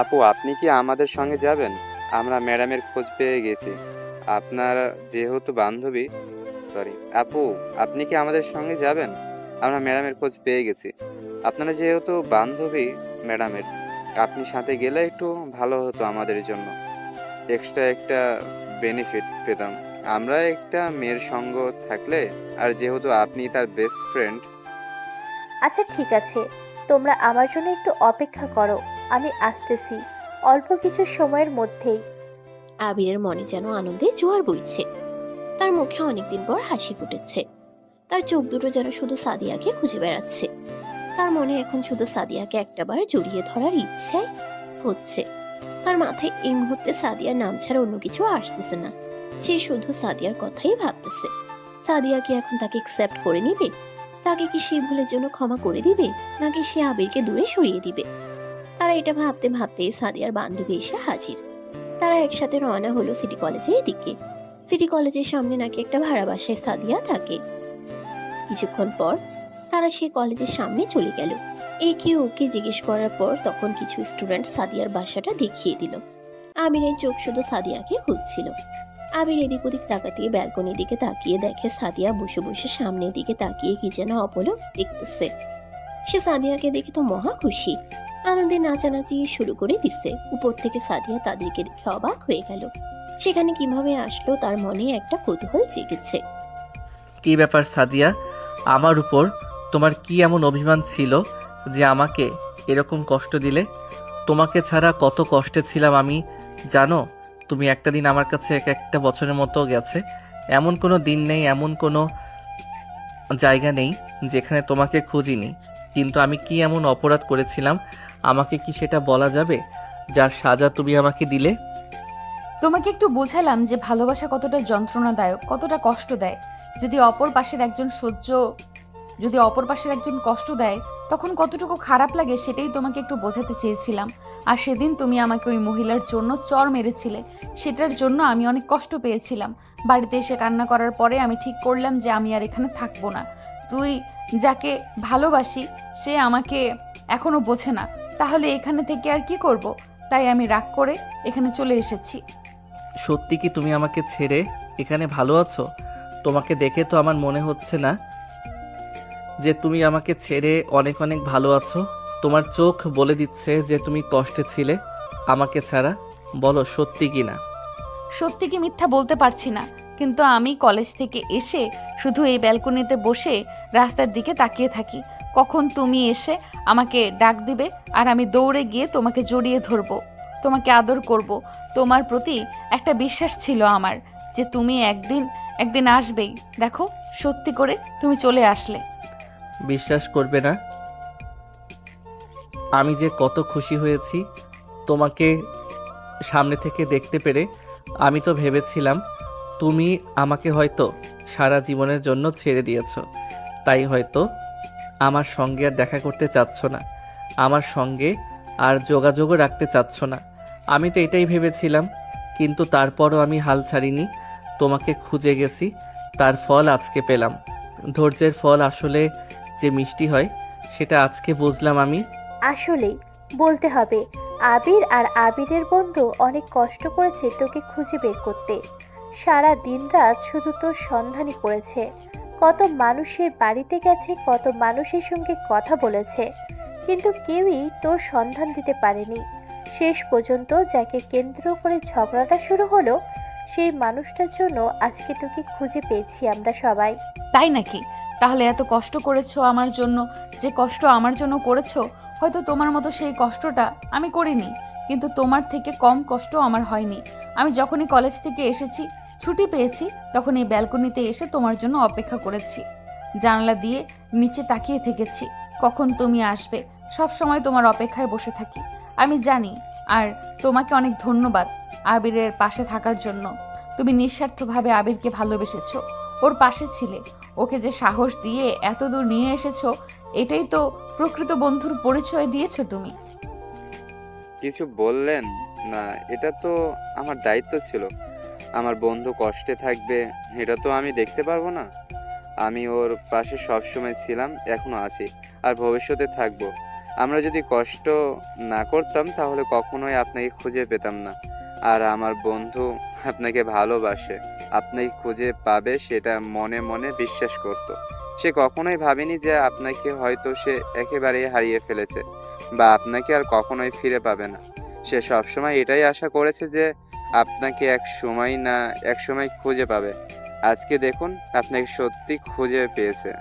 আপু, আপনি কি আমাদের সঙ্গে যাবেন? আমরা ম্যাডামের খোঁজ পেয়ে গেছি। আপনার যেহেতু বান্ধবী, আপু, আপনি কি আমাদের সঙ্গে যাবেন? আমরা ম্যাডামের খোঁজ পেয়ে গেছি। আপনারা যেহেতু বান্ধবী ম্যাডামের, আপনি সাথে গেলে একটু ভালো হতো আমাদের জন্য। এক্সট্রা একটা বেনিফিট পেতাম আমরা একটা মেয়ের সঙ্গ থাকলে, আর যেহেতু আপনি তার বেস্ট ফ্রেন্ড। আচ্ছা ঠিক আছে, তোমরা আমার জন্য একটু অপেক্ষা করো, আমি আসতেছি অল্প কিছু সময়ের মধ্যেই। আবিরের মনে যেন আনন্দে জোয়ার বইছে, তার মুখে অনেকদিন পর হাসি ফুটেছে। তার চোখ দুটো যেন শুধু সাদিয়াকে খুঁজে বেড়াচ্ছে। তার মনে এখন শুধু সাদিয়াকে একটাবার জড়িয়ে ধরার ইচ্ছাই হচ্ছে। তার মাথায় এই মুহূর্তে সাদিয়ার নাম ছাড়া অন্য কিছু আসতেছে না। সে শুধু সাদিয়ার কথাই ভাবতেছে। সাদিয়া কি এখন তাকে অ্যাকসেপ্ট করে নিবে? তাকে কি সে ভুলের জন্য ক্ষমা করে দিবে, নাকি সে আবিরকে দূরে সরিয়ে দিবে? তারা এটা ভাবতে ভাবতে সাদিয়ার বান্ধবী এসে হাজির। তারা একসাথে রওনা হলো সিটি কলেজের দিকে। সিটি কলেজের সামনে নাকি একটা ভাড়া বাসায় সাদিয়া থাকে। কিছুক্ষণ পর তারা সেই কলেজের সামনে চলে গেল। একে ওকে জিজ্ঞেস করার পর তখন কিছু স্টুডেন্ট সাদিয়ার বাসাটা দেখিয়ে দিল। আবিরের চোখ শুধু সাদিয়াকে খুঁজছিল। আবির এদিক ওদিক তাকাতিয়ে ব্যালকনির দিকে তাকিয়ে দেখে সাদিয়া বসে বসে সামনের দিকে তাকিয়ে কি যেন অপলক দেখতেছে। সে সাদিয়াকে দেখে তো মহা খুশি, আনন্দে নাচানাচি শুরু করে দিচ্ছে। উপর থেকে সাদিয়া তাদেরকে দেখে অবাক হয়ে গেল। সেখানে কিভাবে আসলো তার মনে একটা কৌতূহল জেগেছে। কি ব্যাপার সাদিয়া, আমার উপর তোমার কি এমন অভিমান ছিল যে আমাকে এরকম কষ্ট দিলে? তোমাকে ছাড়া কত কষ্টে ছিলাম আমি জানো? তুমি একটা দিন আমার কাছে একটা বছরের মতো গেছে। এমন কোনো দিন নেই, এমন কোনো জায়গা নেই যেখানে তোমাকে খুঁজিনি। কিন্তু আমি কি এমন অপরাধ করেছিলাম আমাকে কি সেটা বলা যাবে, যার সাজা তুমি আমাকে দিলে? তোমাকে একটু বোঝালাম যে ভালোবাসা কতটা যন্ত্রণাদায়ক, কতটা কষ্ট দেয়। যদি অপর পাশের একজন কষ্ট দেয় তখন কতটুকু খারাপ লাগে সেটাই তোমাকে একটু বোঝাতে চেয়েছিলাম। আর সেদিন তুমি আমাকে ওই মহিলার জন্য চড় মেরেছিলে, সেটার জন্য আমি অনেক কষ্ট পেয়েছিলাম। বাড়িতে এসে কান্না করার পরে আমি ঠিক করলাম যে আমি আর এখানে থাকবো না। তুই যাকে ভালোবাসি সে আমাকে এখনো বোঝে না, তাহলে এখানে থেকে আর কি করব? তাই আমি রাগ করে এখানে চলে এসেছি। সত্যি কি তুমি আমাকে ছেড়ে এখানে ভালো আছো? তোমাকে দেখে তো আমার মনে হচ্ছে না যে তুমি আমাকে ছেড়ে অনেক অনেক ভালো আছো। তোমার চোখ বলে দিচ্ছে যে তুমি কষ্টে ছিলে আমাকে ছাড়া। বলো সত্যি কি না? সত্যি কি মিথ্যা বলতে পারছি না, কিন্তু আমি কলেজ থেকে এসে শুধু এই ব্যালকনিতে বসে রাস্তার দিকে তাকিয়ে থাকি। কখন তুমি এসে আমাকে ডাক দিবে আর আমি দৌড়ে গিয়ে তোমাকে জড়িয়ে ধরবো, তোমাকে আদর করব। তোমার প্রতি একটা বিশ্বাস ছিল আমার যে তুমি একদিন আসবেই। দেখো সত্যি করে তুমি চলে আসলে। বিশ্বাস করবে না আমি যে কত খুশি হয়েছি তোমাকে সামনে থেকে দেখতে পেরে। আমি তো ভেবেছিলাম তুমি আমাকে হয়তো সারা জীবনের জন্য ছেড়ে দিয়েছো, তাই হয়তো আমার সঙ্গে আর দেখা করতে চাচ্ছ না, আমার সঙ্গে আর যোগাযোগও রাখতে চাচ্ছ না। আমি তো এটাই ভেবেছিলাম, কিন্তু তারপরও আমি হাল ছাড়িনি। তোমাকে খুঁজে গেছি, তার ফল আজকে পেলাম। ধৈর্যের ফল আসলে যে মিষ্টি হয় সেটা আজকে বুঝলাম আমি। আসলেই বলতে হবে, আবির আর আবিরের বন্ধু অনেক কষ্ট করেছে তোকে খুঁজে বের করতে। সারা দিন রাত শুধু তোর সন্ধানই করেছে। কত মানুষের বাড়িতে গেছে, কত মানুষের সঙ্গে কথা বলেছে, কিন্তু কেউই তোর সন্ধান দিতে পারেনি। শেষ পর্যন্ত যাকে কেন্দ্র করে ঝগড়াটা শুরু হলো সেই মানুষটার জন্য আজকে তোকে খুঁজে পেয়েছি আমরা সবাই। তাই নাকি? তাহলে এত কষ্ট করেছো আমার জন্য, যে কষ্ট আমার জন্য করেছো হয়তো তোমার মতো সেই কষ্টটা আমি করিনি, কিন্তু তোমার থেকে কম কষ্ট আমার হয়নি। আমি যখনই কলেজ থেকে এসেছি, ছুটি পেয়েছি, তখন এই ব্যালকনিতে এসে তোমার জন্য অপেক্ষা করেছি। জানালা দিয়ে নিচে তাকিয়ে থেকেছি কখন তুমি আসবে। সব সময় তোমার অপেক্ষায় বসে থাকি আমি জানি। আর তোমাকে অনেক ধন্যবাদ আবিরের পাশে থাকার জন্য। তুমি নিঃস্বার্থভাবে আবিরকে ভালোবেসেছো, ওর পাশে ছিলে, ওকে যে সাহস দিয়ে এত দূর নিয়ে এসেছো, এটাই তো প্রকৃত বন্ধুর পরিচয় দিয়েছো তুমি। কিছু বললেন না, এটা তো আমার দায়িত্ব ছিল। আমার বন্ধু কষ্টে থাকবে এটা তো আমি দেখতে পারবো না। আমি ওর পাশে সবসময় ছিলাম, এখনো আছি, আর ভবিষ্যতে থাকবো। আমরা যদি কষ্ট না করতাম তাহলে কখনোই আপনাকে খুঁজে পেতাম না। আর আমার বন্ধু আপনাকে ভালোবাসে, আপনাকে খুঁজে পাবে সেটা মনে মনে বিশ্বাস করত। সে কখনোই ভাবেনি যে আপনাকে হয়তো সে একেবারেই হারিয়ে ফেলেছে বা আপনাকে আর কখনোই ফিরে পাবে না। সে সবসময় এটাই আশা করেছে যে আপনাকে এক সময় খুঁজে পাবে। আজকে দেখুন আপনাকে সত্যি খুঁজে পেয়েছে।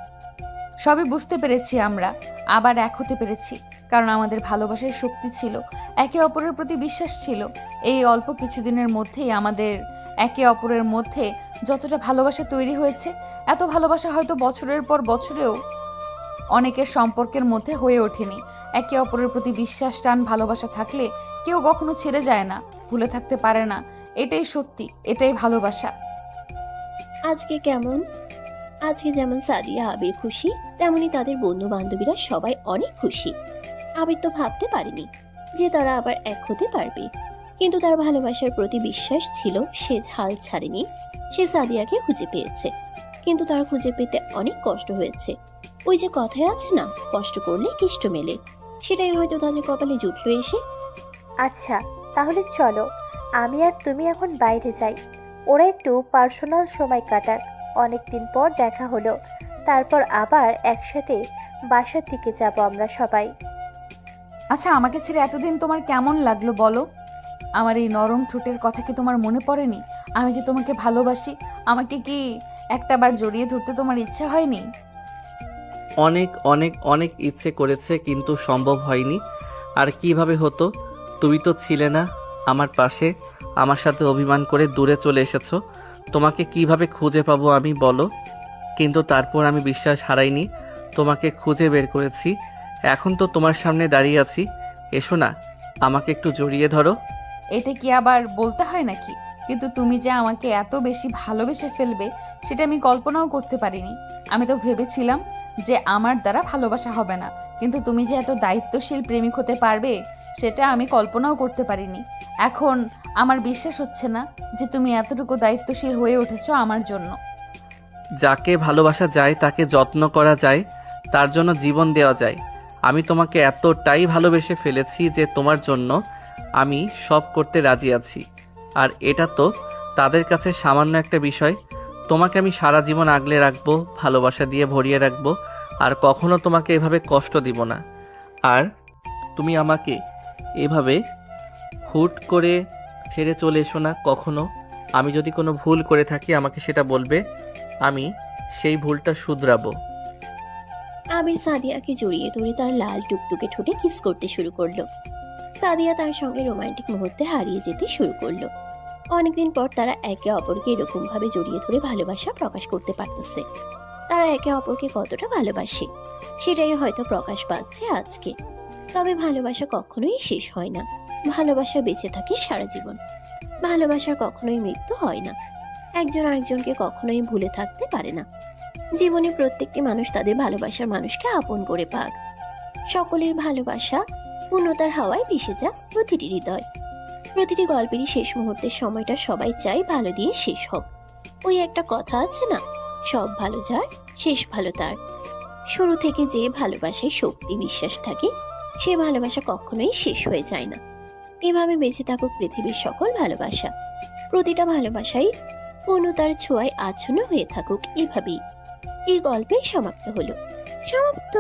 সবই বুঝতে পেরেছি, আমরা আবার এক হতে পেরেছি, কারণ আমাদের ভালোবাসার শক্তি ছিল, একে অপরের প্রতি বিশ্বাস ছিল। এই অল্প কিছুদিনের মধ্যেই আমাদের একে অপরের মধ্যে যতটা ভালোবাসা তৈরি হয়েছে, এত ভালোবাসা হয়তো বছরের পর বছরেও অনেকের সম্পর্কের মধ্যে হয়ে ওঠেনি। একে অপরের প্রতি বিশ্বাস, টান, ভালোবাসা থাকলে কেউ কখনো ছেড়ে যায় না, ভুলে থাকতে পারে না। এটাই সত্যি, এটাই ভালোবাসা। আজকে যেমন সাদিয়া আবির খুশি, তেমনি তাদের বন্ধু বান্ধবীরা সবাই অনেক খুশি। আবির তো ভাবতে পারেনি যে তারা আবার এক হতে পারবে, কিন্তু তার ভালোবাসার প্রতি বিশ্বাস ছিল, সে হাল ছাড়েনি। সে সাদিয়াকে খুঁজে পেয়েছে, কিন্তু তার খুঁজে পেতে অনেক কষ্ট হয়েছে। ওই যে কথায় আছে না, কষ্ট করলে কিষ্ট মেলে, সেটাই হয়তো তাদের কপালে জুটলো এসে। আচ্ছা তাহলে চলো, আমি আর তুমি এখন বাইরে যাই, ওরা একটু পার্সোনাল সময় কাটাক। অনেকদিন পর দেখা হলো, তারপর আবার একসাথে বাসার দিকে যাব আমরা সবাই। আচ্ছা, আমাকে ছেড়ে এতদিন তোমার কেমন লাগলো বলো? আমার এই নরম ঠোঁটের কথা কি তোমার মনে পড়েনি? আমি যে তোমাকে ভালোবাসি, আমাকে কি একটাবার জড়িয়ে ধরতে তোমার ইচ্ছে হয়নি? অনেক অনেক অনেক ইচ্ছে করেছে, কিন্তু সম্ভব হয়নি। আর কিভাবে হতো? তুমি তো ছিলে না আমার পাশে, আমার সাথে অভিমান করে দূরে চলে এসেছো। তোমাকে কিভাবে খুঁজে পাবো আমি বলো? কিন্তু তারপর আমি বিশ্বাস হারাইনি, তোমাকে খুঁজে বের করেছি। এখন তো তোমার সামনে দাঁড়িয়ে আছি, এসো না, আমাকে একটু জড়িয়ে ধরো। এটা কি আবার বলতে হয় নাকি? কিন্তু তুমি যে আমাকে এত বেশি ভালোবেসে ফেলবে সেটা আমি কল্পনাও করতে পারিনি। আমি তো ভেবেছিলাম যে আমার দ্বারা ভালোবাসা হবে না, কিন্তু তুমি যে এত দায়িত্বশীল প্রেমিক হতে পারবে সেটা আমি কল্পনাও করতে পারিনি। এখন আমার বিশ্বাস হচ্ছে না যে তুমি এতটুকু দায়িত্বশীল হয়ে উঠেছো আমার জন্য। যাকে ভালোবাসা যায়, তাকে যত্ন করা যায়, তার জন্য জীবন দেওয়া যায়। আমি তোমাকে এতটাই ভালোবেসে ফেলেছি যে তোমার জন্য আমি সব করতে রাজি আছি। আর এটা তো তাদের কাছে সামান্য একটা বিষয়। তোমাকে আমি সারা জীবন আগলে রাখবো, ভালোবাসা দিয়ে ভরিয়ে রাখবো, আর কখনো তোমাকে এভাবে কষ্ট দিব না। আর তুমি আমাকে এভাবে হুট করে ছেড়ে চলে এসো না কখনো। আমি যদি কোনো ভুল করে থাকি আমাকে সেটা বলবে, আমি সেই ভুলটা শুধরাবো। আবির সাদিয়াকে জড়িয়ে ধরে তার লাল টুকটুকে ঠোঁটে কিস করতে শুরু করলো। সাদিয়া তার সঙ্গে রোমান্টিক মুহূর্তে হারিয়ে যেতে শুরু করলো। অনেকদিন পর তারা একে অপরকে এরকম ভাবে জড়িয়ে ধরে ভালোবাসা প্রকাশ করতে পারতেছে। তারা একে অপরকে কতটা ভালোবাসে সেটাই হয়তো প্রকাশ পাচ্ছে আজকে। তবে ভালোবাসা কখনোই শেষ হয় না, ভালোবাসা বেঁচে থাকে সারা জীবন। ভালোবাসার কখনোই মৃত্যু হয় না, একজন আরেকজনকে কখনোই ভুলে থাকতে পারে না। জীবনে প্রত্যেকটি মানুষ তাদের ভালোবাসার মানুষকে আপন করে পাক। সকলের ভালোবাসা পূর্ণতার হাওয়ায় ভেসে যাক প্রতিটি হৃদয়। প্রতিটি গল্পেরই শেষ মুহূর্তের সময়টা সবাই চায় ভালো দিয়ে শেষ হোক। ওই একটা কথা আছে না, সব ভালো যার শেষ ভালো তার। শুরু থেকে যে ভালোবাসায় শক্তি বিশ্বাস থাকে সে ভালোবাসা কখনোই শেষ হয়ে যায় না। এভাবে বেঁচে থাকুক পৃথিবীর সকল ভালোবাসা। প্রতিটা ভালোবাসাই পূর্ণতার ছোঁয়ায় আচ্ছন্ন হয়ে থাকুক এভাবেই। এই গল্পের সমাপ্ত হলো। সমাপ্ত।